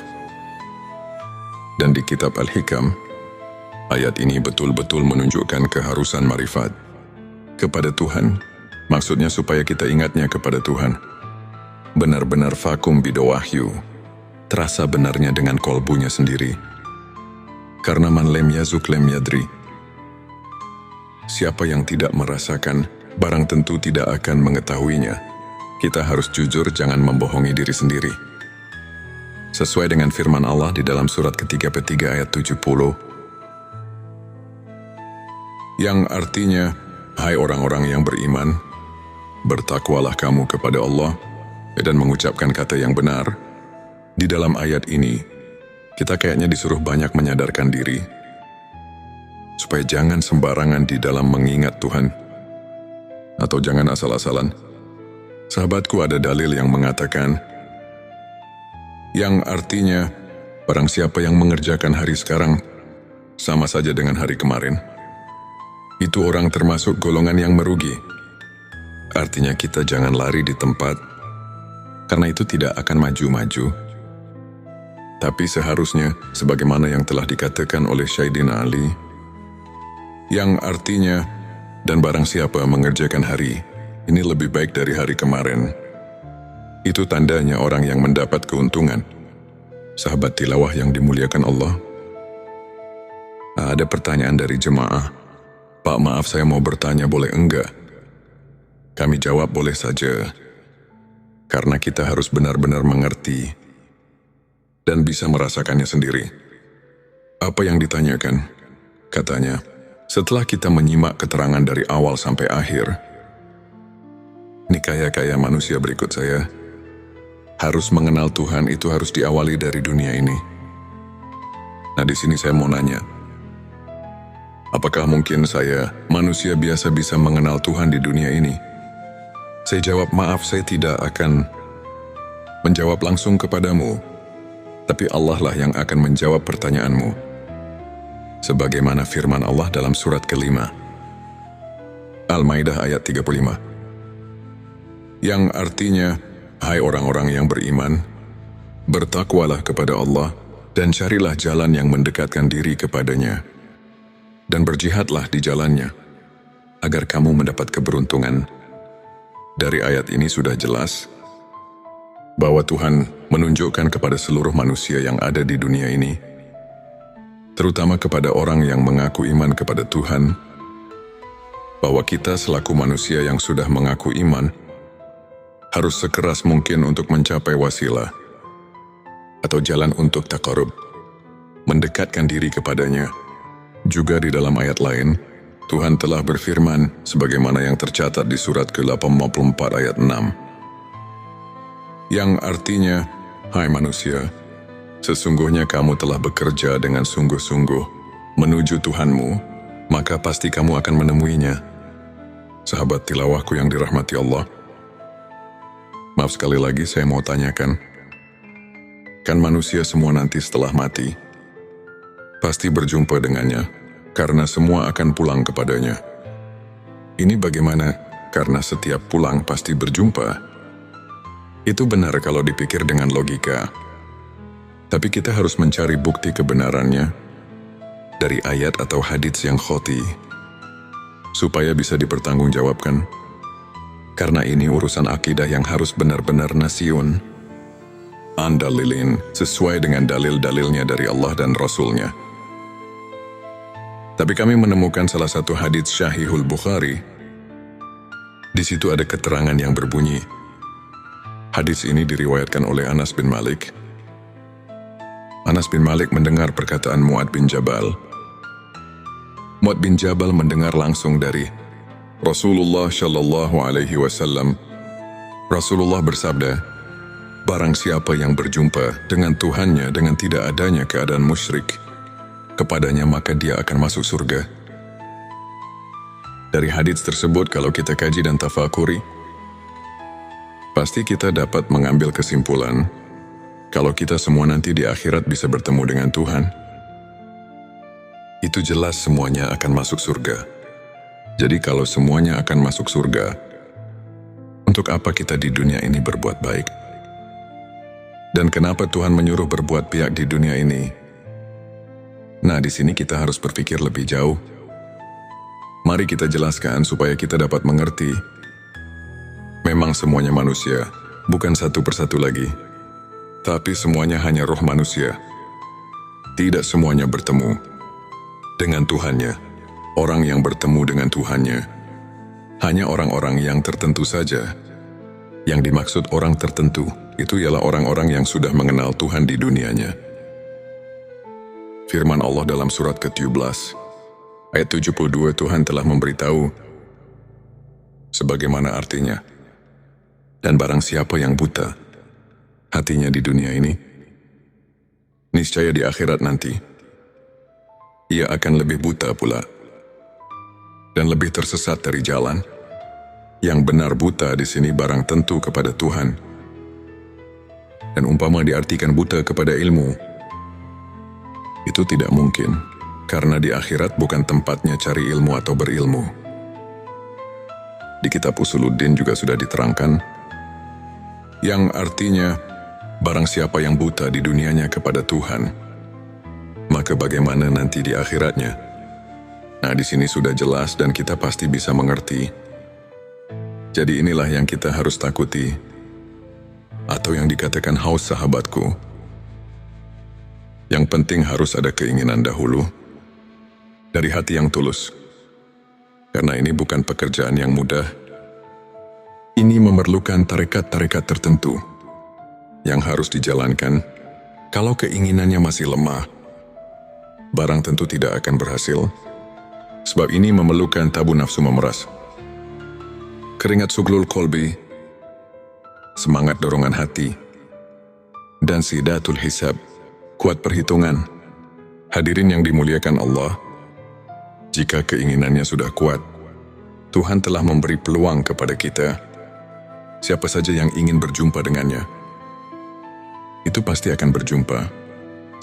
dan di kitab Al-Hikam, ayat ini betul-betul menunjukkan keharusan marifat kepada Tuhan. Maksudnya supaya kita ingatnya kepada Tuhan. Benar-benar vakum bidawahyu, terasa benarnya dengan kolbunya sendiri. Karena man lem yazuk lem yadri. Siapa yang tidak merasakan, barang tentu tidak akan mengetahuinya. Kita harus jujur, jangan membohongi diri sendiri. Sesuai dengan firman Allah di dalam surat ke-33 ayat 70. Yang artinya, hai orang-orang yang beriman, bertakwalah kamu kepada Allah dan mengucapkan kata yang benar. Di dalam ayat ini, kita kayaknya disuruh banyak menyadarkan diri, supaya jangan sembarangan di dalam mengingat Tuhan, atau jangan asal-asalan. Sahabatku, ada dalil yang mengatakan, yang artinya, barang siapa yang mengerjakan hari sekarang, sama saja dengan hari kemarin. Itu orang termasuk golongan yang merugi. Artinya kita jangan lari di tempat, karena itu tidak akan maju-maju. Tapi seharusnya, sebagaimana yang telah dikatakan oleh Sayyidina Ali, yang artinya, dan barang siapa mengerjakan hari, ini lebih baik dari hari kemarin. Itu tandanya orang yang mendapat keuntungan. Sahabat tilawah yang dimuliakan Allah. Ada pertanyaan dari jemaah. Pak, maaf saya mau bertanya, boleh enggak? Kami jawab boleh saja. Karena kita harus benar-benar mengerti dan bisa merasakannya sendiri. Apa yang ditanyakan? Katanya, setelah kita menyimak keterangan dari awal sampai akhir, ini kaya-kaya manusia berikut saya, harus mengenal Tuhan itu harus diawali dari dunia ini. Nah, di sini saya mau nanya, apakah mungkin saya, manusia biasa, bisa mengenal Tuhan di dunia ini? Saya jawab, maaf, saya tidak akan menjawab langsung kepadamu, tapi Allah lah yang akan menjawab pertanyaanmu. Sebagaimana firman Allah dalam surat ke-5, Al-Maidah ayat 35. Yang artinya, hai orang-orang yang beriman, bertakwalah kepada Allah dan carilah jalan yang mendekatkan diri kepadanya, dan berjihadlah di jalannya, agar kamu mendapat keberuntungan. Dari ayat ini sudah jelas bahwa Tuhan menunjukkan kepada seluruh manusia yang ada di dunia ini, terutama kepada orang yang mengaku iman kepada Tuhan, bahwa kita selaku manusia yang sudah mengaku iman, harus sekeras mungkin untuk mencapai wasilah, atau jalan untuk taqarrub, mendekatkan diri kepadanya. Juga di dalam ayat lain, Tuhan telah berfirman, sebagaimana yang tercatat di surat ke-84 ayat 6, yang artinya, hai manusia, sesungguhnya kamu telah bekerja dengan sungguh-sungguh menuju Tuhanmu, maka pasti kamu akan menemuinya. Sahabat tilawahku yang dirahmati Allah, maaf sekali lagi saya mau tanyakan, kan manusia semua nanti setelah mati pasti berjumpa dengannya, karena semua akan pulang kepadanya. Ini bagaimana? Karena setiap pulang pasti berjumpa. Itu benar kalau dipikir dengan logika. Tapi kita harus mencari bukti kebenarannya dari ayat atau hadits yang khoti, supaya bisa dipertanggungjawabkan. Karena ini urusan akidah yang harus benar-benar nasyun, andalilin, sesuai dengan dalil-dalilnya dari Allah dan Rasulnya. Tapi kami menemukan salah satu hadits Syahihul Bukhari. Di situ ada keterangan yang berbunyi. Hadits ini diriwayatkan oleh Anas bin Malik. Anas bin Malik mendengar perkataan Mu'ad bin Jabal. Mu'ad bin Jabal mendengar langsung dari Rasulullah Shallallahu Alaihi Wasallam. Rasulullah bersabda, barang siapa yang berjumpa dengan Tuhannya dengan tidak adanya keadaan musyrik kepadanya, maka dia akan masuk surga. Dari hadits tersebut, kalau kita kaji dan tafakuri, pasti kita dapat mengambil kesimpulan kalau kita semua nanti di akhirat bisa bertemu dengan Tuhan. Itu jelas semuanya akan masuk surga. Jadi kalau semuanya akan masuk surga, untuk apa kita di dunia ini berbuat baik? Dan kenapa Tuhan menyuruh berbuat baik di dunia ini? Nah, di sini kita harus berpikir lebih jauh. Mari kita jelaskan supaya kita dapat mengerti. Memang semuanya manusia, bukan satu persatu lagi. Tapi semuanya hanya roh manusia. Tidak semuanya bertemu dengan Tuhannya. Orang yang bertemu dengan Tuhannya hanya orang-orang yang tertentu saja. Yang dimaksud orang tertentu itu ialah orang-orang yang sudah mengenal Tuhan di dunianya. Firman Allah dalam surat ke-17 ayat 72, Tuhan telah memberitahu sebagaimana artinya. Dan barang siapa yang buta hatinya di dunia ini, niscaya di akhirat nanti ia akan lebih buta pula dan lebih tersesat dari jalan. Yang benar buta di sini barang tentu kepada Tuhan. Dan umpama diartikan buta kepada ilmu, itu tidak mungkin, karena di akhirat bukan tempatnya cari ilmu atau berilmu. Di kitab Usuluddin juga sudah diterangkan, yang artinya barang siapa yang buta di dunianya kepada Tuhan, maka bagaimana nanti di akhiratnya? Nah, di sini sudah jelas dan kita pasti bisa mengerti. Jadi inilah yang kita harus takuti, atau yang dikatakan haus sahabatku. Yang penting harus ada keinginan dahulu, dari hati yang tulus. Karena ini bukan pekerjaan yang mudah. Ini memerlukan tarekat-tarekat tertentu yang harus dijalankan. Kalau keinginannya masih lemah, barang tentu tidak akan berhasil. Sebab ini memerlukan tabu nafsu memeras, keringat suglul kolbi, semangat dorongan hati, dan sidatul hisab, kuat perhitungan. Hadirin yang dimuliakan Allah, jika keinginannya sudah kuat, Tuhan telah memberi peluang kepada kita. Siapa saja yang ingin berjumpa dengannya, itu pasti akan berjumpa.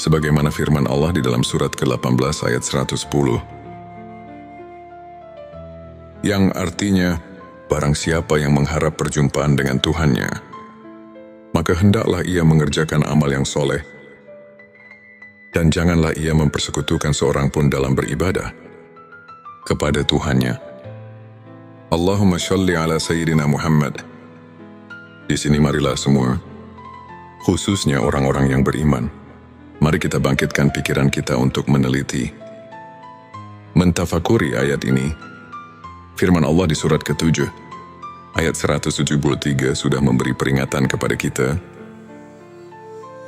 Sebagaimana firman Allah di dalam surat ke-18 ayat 110. Yang artinya, barang siapa yang mengharap perjumpaan dengan Tuhannya, maka hendaklah ia mengerjakan amal yang soleh, dan janganlah ia mempersekutukan seorang pun dalam beribadah kepada Tuhannya. Allahumma sholli ala Sayyidina Muhammad. Di sini marilah semua, khususnya orang-orang yang beriman, mari kita bangkitkan pikiran kita untuk meneliti, mentafakuri ayat ini. Firman Allah di surat ke-7, ayat 173 sudah memberi peringatan kepada kita,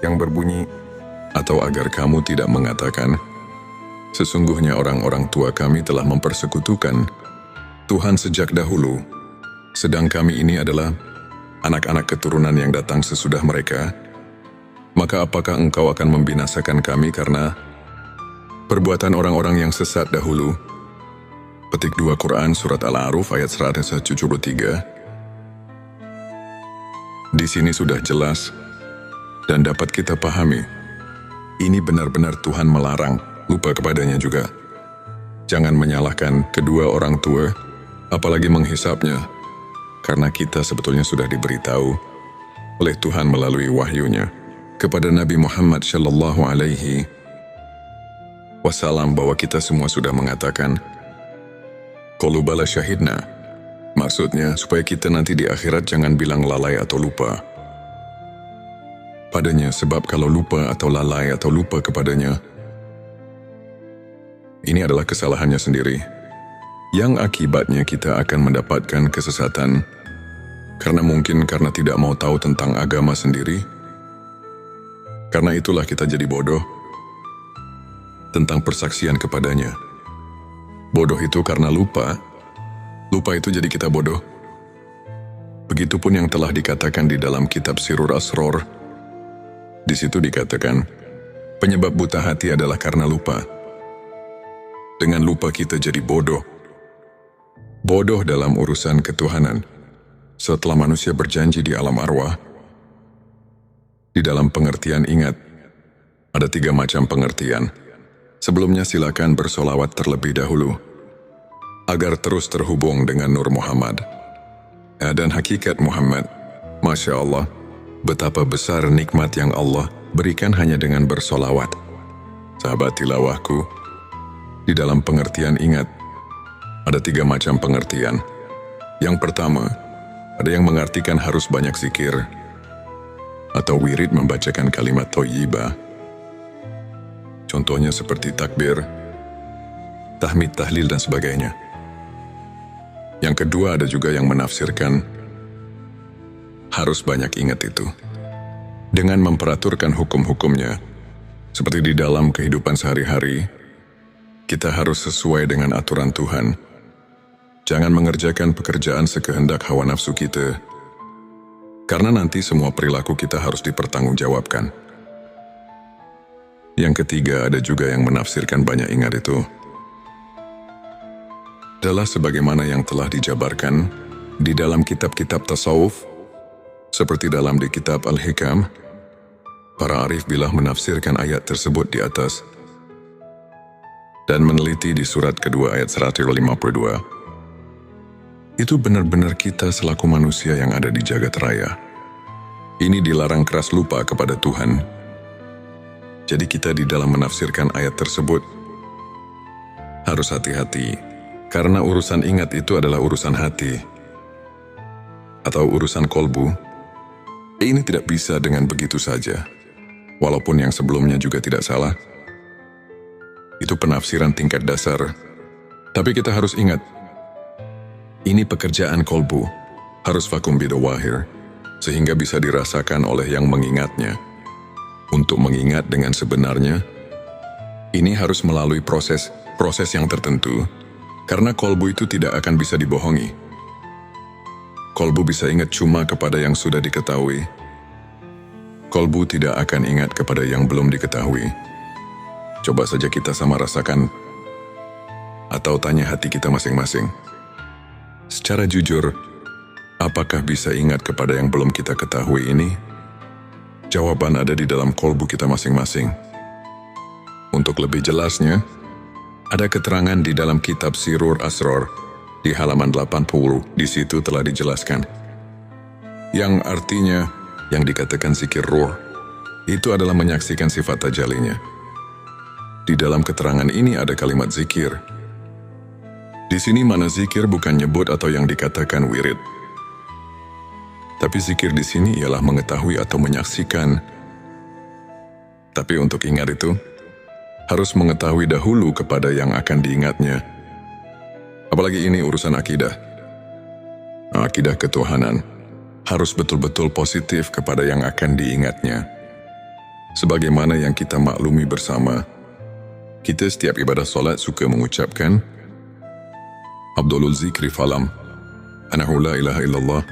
yang berbunyi, atau agar kamu tidak mengatakan, sesungguhnya orang-orang tua kami telah mempersekutukan Tuhan sejak dahulu, sedang kami ini adalah anak-anak keturunan yang datang sesudah mereka. Maka apakah engkau akan membinasakan kami karena perbuatan orang-orang yang sesat dahulu? Petik 2 Quran Surat Al-A'raf ayat 173. Di sini sudah jelas dan dapat kita pahami, ini benar-benar Tuhan melarang, lupa kepadanya juga. Jangan menyalahkan kedua orang tua, apalagi menghisapnya, karena kita sebetulnya sudah diberitahu oleh Tuhan melalui wahyunya kepada Nabi Muhammad Shallallahu Alaihi Wasallam bahwa kita semua sudah mengatakan, qalu bala syahidna. Maksudnya supaya kita nanti di akhirat jangan bilang lalai atau lupa padanya, sebab kalau lupa atau lalai atau lupa kepadanya, ini adalah kesalahannya sendiri, yang akibatnya kita akan mendapatkan kesesatan, karena mungkin karena tidak mau tahu tentang agama sendiri. Karena itulah kita jadi bodoh tentang persaksian kepadanya. Bodoh itu karena lupa itu jadi kita bodoh. Begitupun yang telah dikatakan di dalam kitab Sirur Asror. Di situ dikatakan, penyebab buta hati adalah karena lupa. Dengan lupa kita jadi bodoh. Bodoh dalam urusan ketuhanan. Setelah manusia berjanji di alam arwah, di dalam pengertian ingat, ada 3 macam pengertian. Sebelumnya silakan bersolawat terlebih dahulu, agar terus terhubung dengan Nur Muhammad dan hakikat Muhammad. Masya Allah, betapa besar nikmat yang Allah berikan hanya dengan bersolawat. Sahabat tilawahku, di dalam pengertian ingat, ada 3 macam pengertian. Yang pertama, ada yang mengartikan harus banyak zikir, atau wirid membacakan kalimat thayyibah. Contohnya seperti takbir, tahmid, tahlil, dan sebagainya. Yang kedua, ada juga yang menafsirkan harus banyak ingat itu, dengan memperaturkan hukum-hukumnya. Seperti di dalam kehidupan sehari-hari, kita harus sesuai dengan aturan Tuhan. Jangan mengerjakan pekerjaan sekehendak hawa nafsu kita, karena nanti semua perilaku kita harus dipertanggungjawabkan. Yang ketiga, ada juga yang menafsirkan banyak ingat itu adalah sebagaimana yang telah dijabarkan di dalam kitab-kitab tasawuf, seperti dalam di kitab Al-Hikam. Para arif billah menafsirkan ayat tersebut di atas dan meneliti di surat kedua ayat 152. Itu benar-benar kita selaku manusia yang ada di jagat raya ini dilarang keras lupa kepada Tuhan. Jadi kita di dalam menafsirkan ayat tersebut harus hati-hati, karena urusan ingat itu adalah urusan hati atau urusan kolbu. Ini tidak bisa dengan begitu saja, walaupun yang sebelumnya juga tidak salah. Itu penafsiran tingkat dasar. Tapi kita harus ingat, ini pekerjaan kolbu, harus vakum bidawahir, sehingga bisa dirasakan oleh yang mengingatnya. Untuk mengingat dengan sebenarnya, Ini harus melalui proses yang tertentu, karena kolbu itu tidak akan bisa dibohongi. Kolbu bisa ingat cuma kepada yang sudah diketahui. Kolbu tidak akan ingat kepada yang belum diketahui. Coba saja kita sama rasakan, atau tanya hati kita masing-masing. Secara jujur, apakah bisa ingat kepada yang belum kita ketahui ini? Jawaban ada di dalam kolbu kita masing-masing. Untuk lebih jelasnya, ada keterangan di dalam kitab Sirur Asrar di halaman 80, di situ telah dijelaskan. Yang artinya, yang dikatakan zikir ruh, itu adalah menyaksikan sifat tajalinya. Di dalam keterangan ini ada kalimat zikir. Di sini mana zikir bukan nyebut atau yang dikatakan wirid. Tapi zikir di sini ialah mengetahui atau menyaksikan. Tapi untuk ingat itu, harus mengetahui dahulu kepada yang akan diingatnya. Apalagi ini urusan akidah. Akidah ketuhanan harus betul-betul positif kepada yang akan diingatnya. Sebagaimana yang kita maklumi bersama, kita setiap ibadah solat suka mengucapkan Abdulul zikri falam, anahu la ilaha illallah.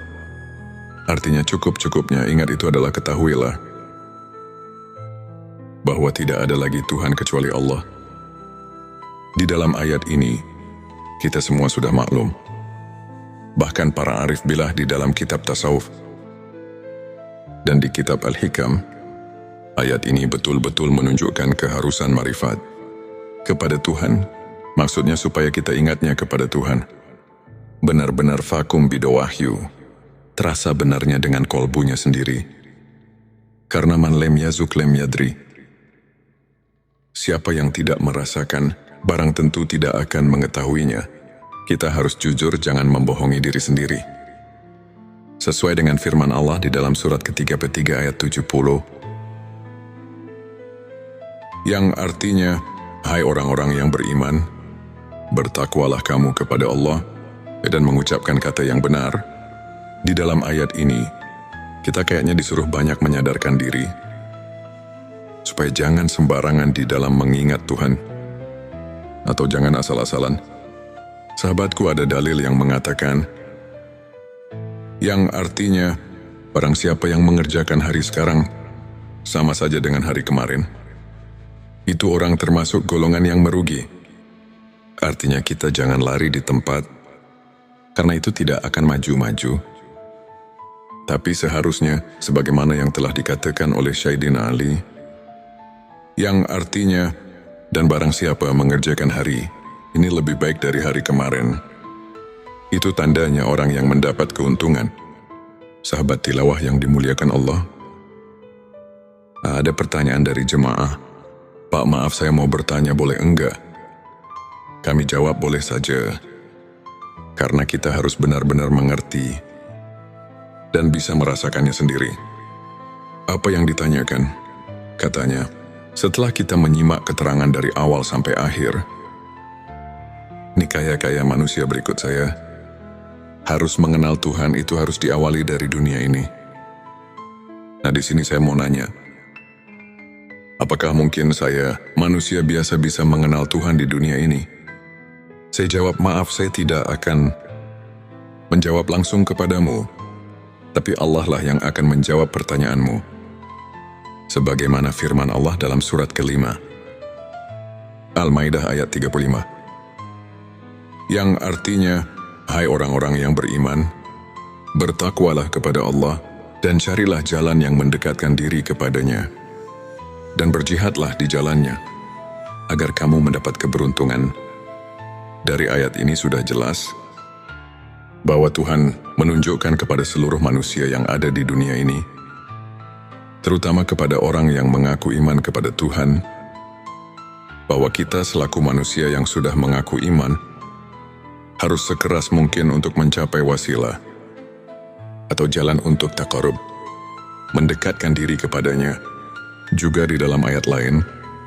Artinya cukup-cukupnya ingat itu adalah ketahuilah bahwa tidak ada lagi Tuhan kecuali Allah. Di dalam ayat ini, kita semua sudah maklum. Bahkan para arif bilah di dalam kitab tasawuf dan di kitab Al-Hikam, ayat ini betul-betul menunjukkan keharusan marifat kepada Tuhan. Maksudnya supaya kita ingatnya kepada Tuhan. Benar-benar vakum bidawahyu, terasa benarnya dengan kolbunya sendiri. Karena man lem yazuk lem yadri. Siapa yang tidak merasakan, barang tentu tidak akan mengetahuinya. Kita harus jujur, jangan membohongi diri sendiri. Sesuai dengan firman Allah di dalam surat ke-33 ayat 70. Yang artinya, hai orang-orang yang beriman, bertakwalah kamu kepada Allah dan mengucapkan kata yang benar. Di dalam ayat ini, kita kayaknya disuruh banyak menyadarkan diri, supaya jangan sembarangan di dalam mengingat Tuhan, atau jangan asal-asalan. Sahabatku, ada dalil yang mengatakan, yang artinya, barang siapa yang mengerjakan hari sekarang, sama saja dengan hari kemarin, itu orang termasuk golongan yang merugi. Artinya kita jangan lari di tempat, karena itu tidak akan maju-maju. Tapi seharusnya, sebagaimana yang telah dikatakan oleh Sayyidina Ali, yang artinya, dan barang siapa mengerjakan hari, ini lebih baik dari hari kemarin. Itu tandanya orang yang mendapat keuntungan. Sahabat tilawah yang dimuliakan Allah. Ada pertanyaan dari jemaah. Pak, maaf saya mau bertanya, boleh enggak? Kami jawab boleh saja. Karena kita harus benar-benar mengerti dan bisa merasakannya sendiri. Apa yang ditanyakan? Katanya, setelah kita menyimak keterangan dari awal sampai akhir, ini kaya-kaya manusia berikut saya, harus mengenal Tuhan itu harus diawali dari dunia ini. Nah, di sini saya mau nanya, apakah mungkin saya, manusia biasa, bisa mengenal Tuhan di dunia ini? Saya jawab, maaf, saya tidak akan menjawab langsung kepadamu, tapi Allah lah yang akan menjawab pertanyaanmu. Sebagaimana firman Allah dalam surat ke-5, Al-Maidah ayat 35. Yang artinya, hai orang-orang yang beriman, bertakwalah kepada Allah dan carilah jalan yang mendekatkan diri kepadanya, dan berjihadlah di jalannya, agar kamu mendapat keberuntungan. Dari ayat ini sudah jelas bahwa Tuhan menunjukkan kepada seluruh manusia yang ada di dunia ini, terutama kepada orang yang mengaku iman kepada Tuhan, bahwa kita selaku manusia yang sudah mengaku iman, harus sekeras mungkin untuk mencapai wasilah, atau jalan untuk taqarrub, mendekatkan diri kepadanya. Juga di dalam ayat lain,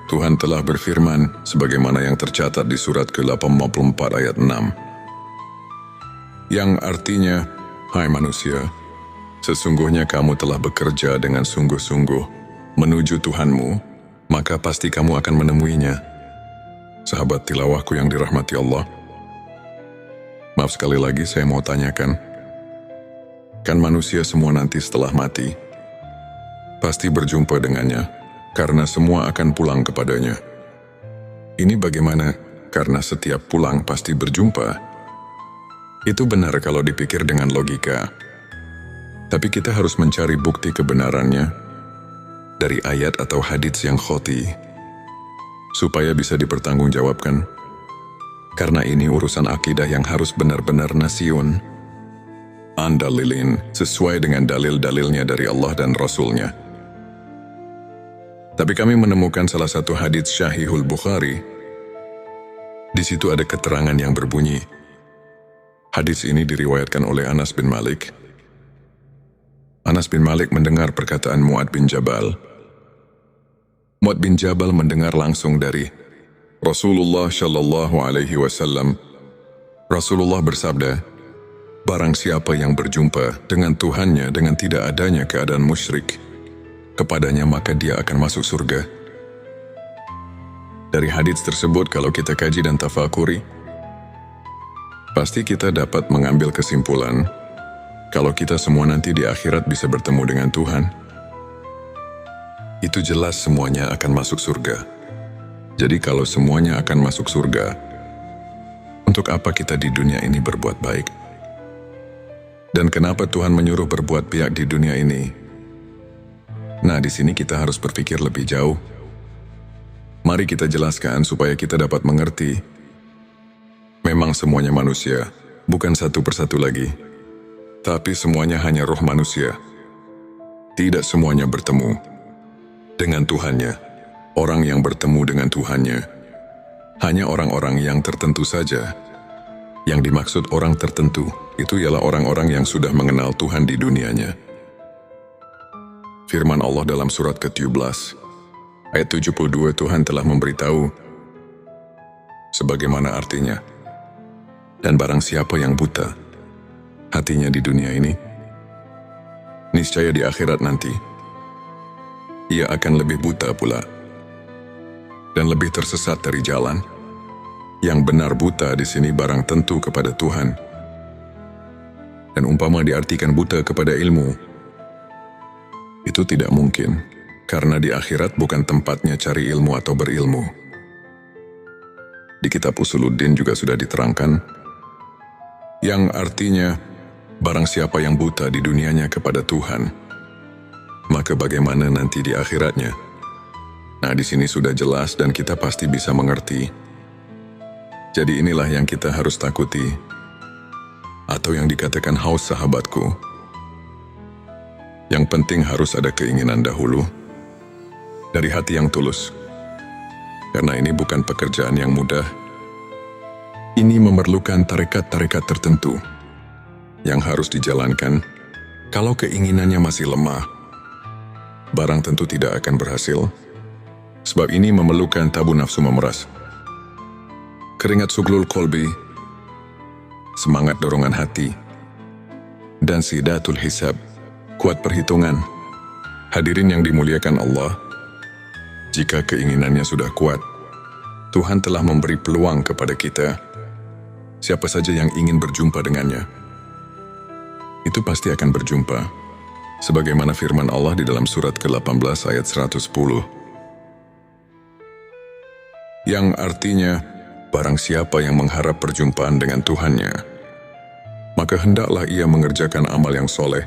Tuhan telah berfirman, sebagaimana yang tercatat di surat ke-84 ayat 6. Yang artinya, hai manusia, sesungguhnya kamu telah bekerja dengan sungguh-sungguh menuju Tuhanmu, maka pasti kamu akan menemuinya. Sahabat tilawahku yang dirahmati Allah, maaf sekali lagi saya mau tanyakan, kan manusia semua nanti setelah mati pasti berjumpa dengannya, karena semua akan pulang kepadanya. Ini bagaimana? Karena setiap pulang pasti berjumpa. Itu benar kalau dipikir dengan logika. Tapi kita harus mencari bukti kebenarannya dari ayat atau hadits yang khoti, supaya bisa dipertanggungjawabkan. Karena ini urusan akidah yang harus benar-benar nasyun, andalilin, sesuai dengan dalil-dalilnya dari Allah dan Rasulnya. Tapi kami menemukan salah satu hadits Syahihul Bukhari. Di situ ada keterangan yang berbunyi. Hadits ini diriwayatkan oleh Anas bin Malik. Anas bin Malik mendengar perkataan Mu'ad bin Jabal. Mu'ad bin Jabal mendengar langsung dari Rasulullah Shallallahu Alaihi Wasallam. Rasulullah bersabda, barang siapa yang berjumpa dengan Tuhannya dengan tidak adanya keadaan musyrik kepadanya, maka dia akan masuk surga. Dari hadits tersebut, kalau kita kaji dan tafakuri, pasti kita dapat mengambil kesimpulan kalau kita semua nanti di akhirat bisa bertemu dengan Tuhan. Itu jelas semuanya akan masuk surga. Jadi kalau semuanya akan masuk surga, untuk apa kita di dunia ini berbuat baik? Dan kenapa Tuhan menyuruh berbuat baik di dunia ini? Nah, di sini kita harus berpikir lebih jauh. Mari kita jelaskan supaya kita dapat mengerti. Memang semuanya manusia, bukan satu persatu lagi. Tapi semuanya hanya roh manusia. Tidak semuanya bertemu dengan Tuhannya. Orang yang bertemu dengan Tuhannya hanya orang-orang yang tertentu saja. Yang dimaksud orang tertentu, itu ialah orang-orang yang sudah mengenal Tuhan di dunianya. Firman Allah dalam surat ke-17, ayat 72, Tuhan telah memberitahu sebagaimana artinya. Dan barang siapa yang buta hatinya di dunia ini, niscaya di akhirat nanti ia akan lebih buta pula dan lebih tersesat dari jalan. Yang benar buta di sini barang tentu kepada Tuhan. Dan umpama diartikan buta kepada ilmu, itu tidak mungkin, karena di akhirat bukan tempatnya cari ilmu atau berilmu. Di kitab Usuluddin juga sudah diterangkan, yang artinya, barang siapa yang buta di dunianya kepada Tuhan, maka bagaimana nanti di akhiratnya? Nah, di sini sudah jelas dan kita pasti bisa mengerti. Jadi inilah yang kita harus takuti, atau yang dikatakan haus sahabatku. Yang penting harus ada keinginan dahulu, dari hati yang tulus. Karena ini bukan pekerjaan yang mudah. Ini memerlukan tarekat-tarekat tertentu yang harus dijalankan. Kalau keinginannya masih lemah, barang tentu tidak akan berhasil. Sebab ini memerlukan tabu nafsu memeras, keringat suglul kolbi, semangat dorongan hati, dan sidatul hisab, kuat perhitungan. Hadirin yang dimuliakan Allah, jika keinginannya sudah kuat, Tuhan telah memberi peluang kepada kita. Siapa saja yang ingin berjumpa dengannya, itu pasti akan berjumpa. Sebagaimana firman Allah di dalam surat ke-18 ayat 110. Yang artinya, barang siapa yang mengharap perjumpaan dengan Tuhannya, maka hendaklah ia mengerjakan amal yang soleh.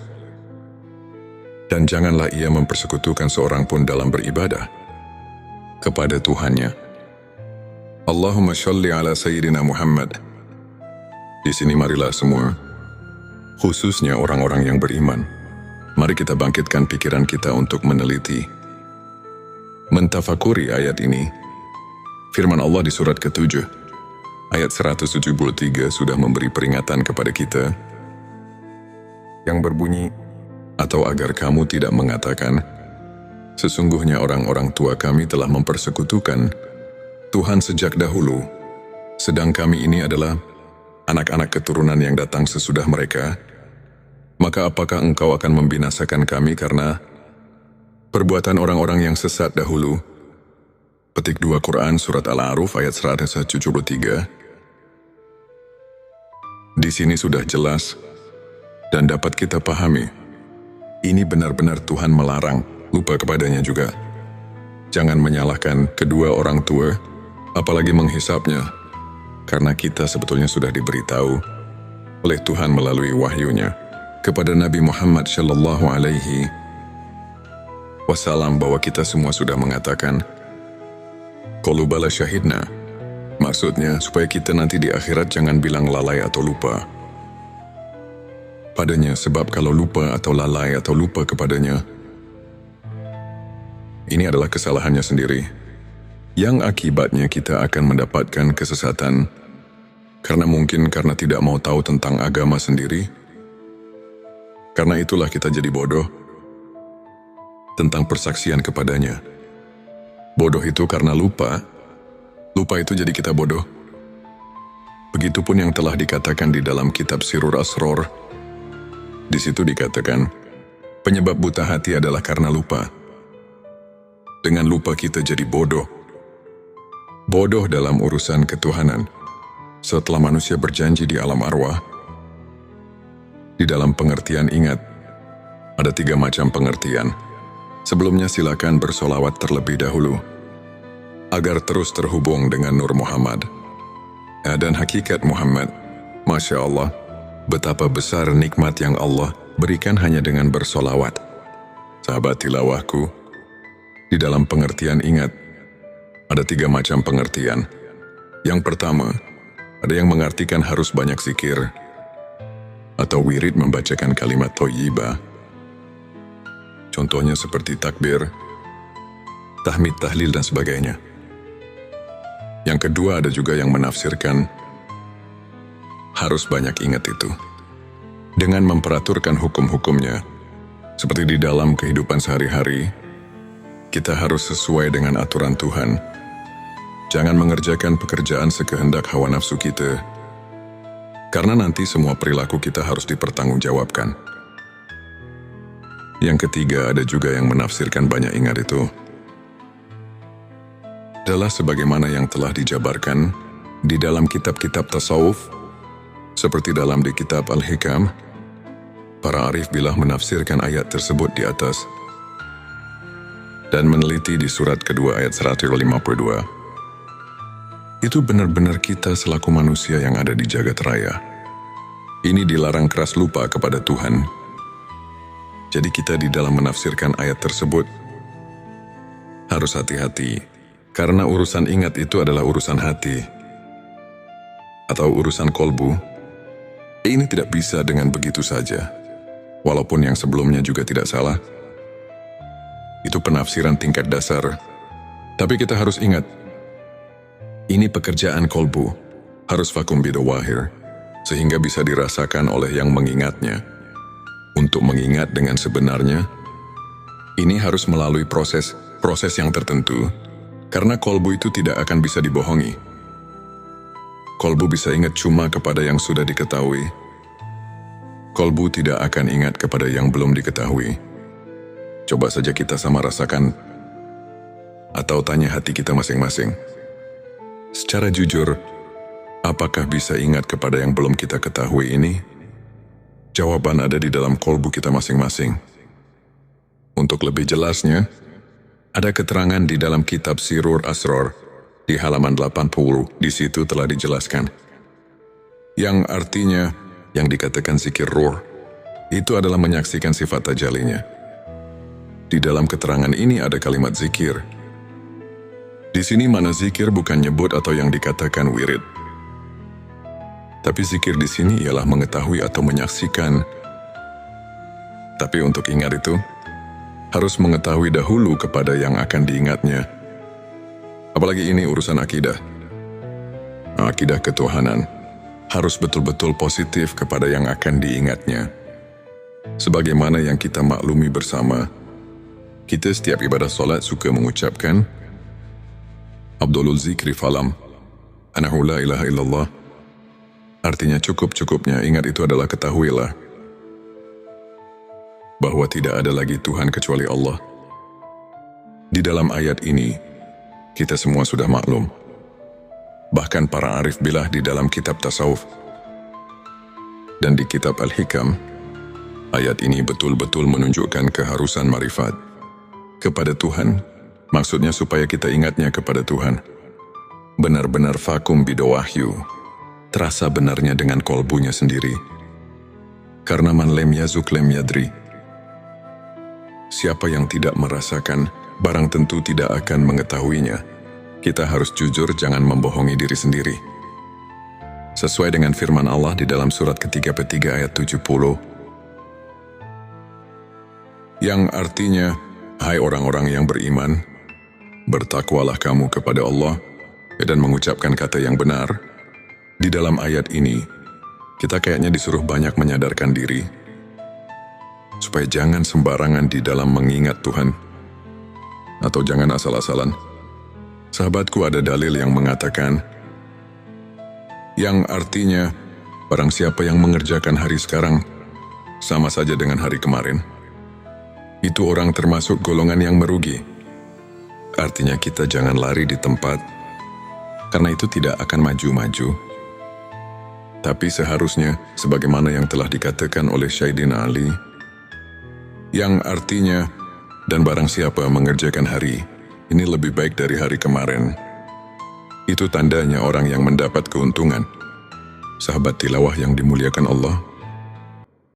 Dan janganlah ia mempersekutukan seorang pun dalam beribadah kepada Tuhannya. Allahumma sholli ala Sayyidina Muhammad. Di sini marilah semua, khususnya orang-orang yang beriman, mari kita bangkitkan pikiran kita untuk meneliti, mentafakuri ayat ini. Firman Allah di surat ke-7, ayat 173 sudah memberi peringatan kepada kita, yang berbunyi, atau agar kamu tidak mengatakan, sesungguhnya orang-orang tua kami telah mempersekutukan Tuhan sejak dahulu, sedang kami ini adalah anak-anak keturunan yang datang sesudah mereka. Maka apakah engkau akan membinasakan kami karena perbuatan orang-orang yang sesat dahulu? Petik 2 Quran Surat Al-A'raf ayat 173. Di sini sudah jelas dan dapat kita pahami. Ini benar-benar Tuhan melarang, lupa kepadanya juga. Jangan menyalahkan kedua orang tua, apalagi menghisapnya, karena kita sebetulnya sudah diberitahu oleh Tuhan melalui wahyunya kepada Nabi Muhammad Shallallahu Alaihi Wasallam bahwa kita semua sudah mengatakan, "Qalu bala syahidna." Maksudnya supaya kita nanti di akhirat jangan bilang lalai atau lupa padanya, sebab kalau lupa atau lalai atau lupa kepadanya, ini adalah kesalahannya sendiri, yang akibatnya kita akan mendapatkan kesesatan, karena tidak mau tahu tentang agama sendiri. Karena itulah kita jadi bodoh tentang persaksian kepadanya. Bodoh itu karena lupa itu jadi kita bodoh. Begitupun yang telah dikatakan di dalam kitab Sirur Asror. Di situ dikatakan, penyebab buta hati adalah karena lupa. Dengan lupa kita jadi bodoh. Bodoh dalam urusan ketuhanan. Setelah manusia berjanji di alam arwah, di dalam pengertian ingat, ada 3 macam pengertian. Sebelumnya silakan bersolawat terlebih dahulu, agar terus terhubung dengan Nur Muhammad dan hakikat Muhammad. Masya Allah, betapa besar nikmat yang Allah berikan hanya dengan bersolawat. Sahabat tilawahku, di dalam pengertian ingat, ada 3 macam pengertian. Yang pertama, ada yang mengartikan harus banyak zikir, atau wirid membacakan kalimat thayyibah. Contohnya seperti takbir, tahmid, tahlil, dan sebagainya. Yang kedua, ada juga yang menafsirkan harus banyak ingat itu dengan memperaturkan hukum-hukumnya. Seperti di dalam kehidupan sehari-hari, kita harus sesuai dengan aturan Tuhan. Jangan mengerjakan pekerjaan sekehendak hawa nafsu kita, karena nanti semua perilaku kita harus dipertanggungjawabkan. Yang ketiga, ada juga yang menafsirkan banyak ingat itu adalah sebagaimana yang telah dijabarkan di dalam kitab-kitab tasawuf, seperti dalam di kitab Al-Hikam. Para arif billah menafsirkan ayat tersebut di atas dan meneliti di surat kedua ayat 152. Itu benar-benar kita selaku manusia yang ada di jagat raya. Ini dilarang keras lupa kepada Tuhan. Jadi kita di dalam menafsirkan ayat tersebut harus hati-hati, karena urusan ingat itu adalah urusan hati atau urusan kolbu. Ini tidak bisa dengan begitu saja, walaupun yang sebelumnya juga tidak salah. Itu penafsiran tingkat dasar. Tapi kita harus ingat, ini pekerjaan kolbu, harus fakum bidawahir, sehingga bisa dirasakan oleh yang mengingatnya. Untuk mengingat dengan sebenarnya, ini harus melalui proses yang tertentu, karena kolbu itu tidak akan bisa dibohongi. Kolbu bisa ingat cuma kepada yang sudah diketahui. Kolbu tidak akan ingat kepada yang belum diketahui. Coba saja kita sama rasakan, atau tanya hati kita masing-masing. Secara jujur, apakah bisa ingat kepada yang belum kita ketahui ini? Jawaban ada di dalam kolbu kita masing-masing. Untuk lebih jelasnya, ada keterangan di dalam kitab Sirur Asror di halaman 80. Di situ telah dijelaskan, yang artinya yang dikatakan zikir ruh itu adalah menyaksikan sifat tajalinya. Di dalam keterangan ini ada kalimat zikir. Di sini mana zikir bukan nyebut atau yang dikatakan wirid. Tapi zikir di sini ialah mengetahui atau menyaksikan. Tapi untuk ingat itu, harus mengetahui dahulu kepada yang akan diingatnya. Apalagi ini urusan akidah. Akidah ketuhanan harus betul-betul positif kepada yang akan diingatnya. Sebagaimana yang kita maklumi bersama, kita setiap ibadah solat suka mengucapkan Abdulul zikri falam anahu la ilaha illallah. Artinya cukup-cukupnya ingat itu adalah ketahuilah bahwa tidak ada lagi Tuhan kecuali Allah. Di dalam ayat ini, kita semua sudah maklum. Bahkan para arif bilah di dalam kitab tasawuf dan di kitab Al-Hikam, ayat ini betul-betul menunjukkan keharusan marifat kepada Tuhan. Maksudnya supaya kita ingatnya kepada Tuhan. Benar-benar vakum bidawahyu, terasa benarnya dengan kolbunya sendiri. Karena man lem yazuk lem yadri. Siapa yang tidak merasakan, barang tentu tidak akan mengetahuinya. Kita harus jujur, jangan membohongi diri sendiri. Sesuai dengan firman Allah di dalam surat ke-33 ayat 70, yang artinya, hai orang-orang yang beriman, bertakwalah kamu kepada Allah dan mengucapkan kata yang benar. Di dalam ayat ini, kita kayaknya disuruh banyak menyadarkan diri, supaya jangan sembarangan di dalam mengingat Tuhan, atau jangan asal-asalan. Sahabatku, ada dalil yang mengatakan, yang artinya, barang siapa yang mengerjakan hari sekarang, sama saja dengan hari kemarin, itu orang termasuk golongan yang merugi. Artinya kita jangan lari di tempat, karena itu tidak akan maju-maju. Tapi seharusnya, sebagaimana yang telah dikatakan oleh Sayyidina Ali, yang artinya, dan barang siapa mengerjakan hari, ini lebih baik dari hari kemarin. Itu tandanya orang yang mendapat keuntungan. Sahabat tilawah yang dimuliakan Allah,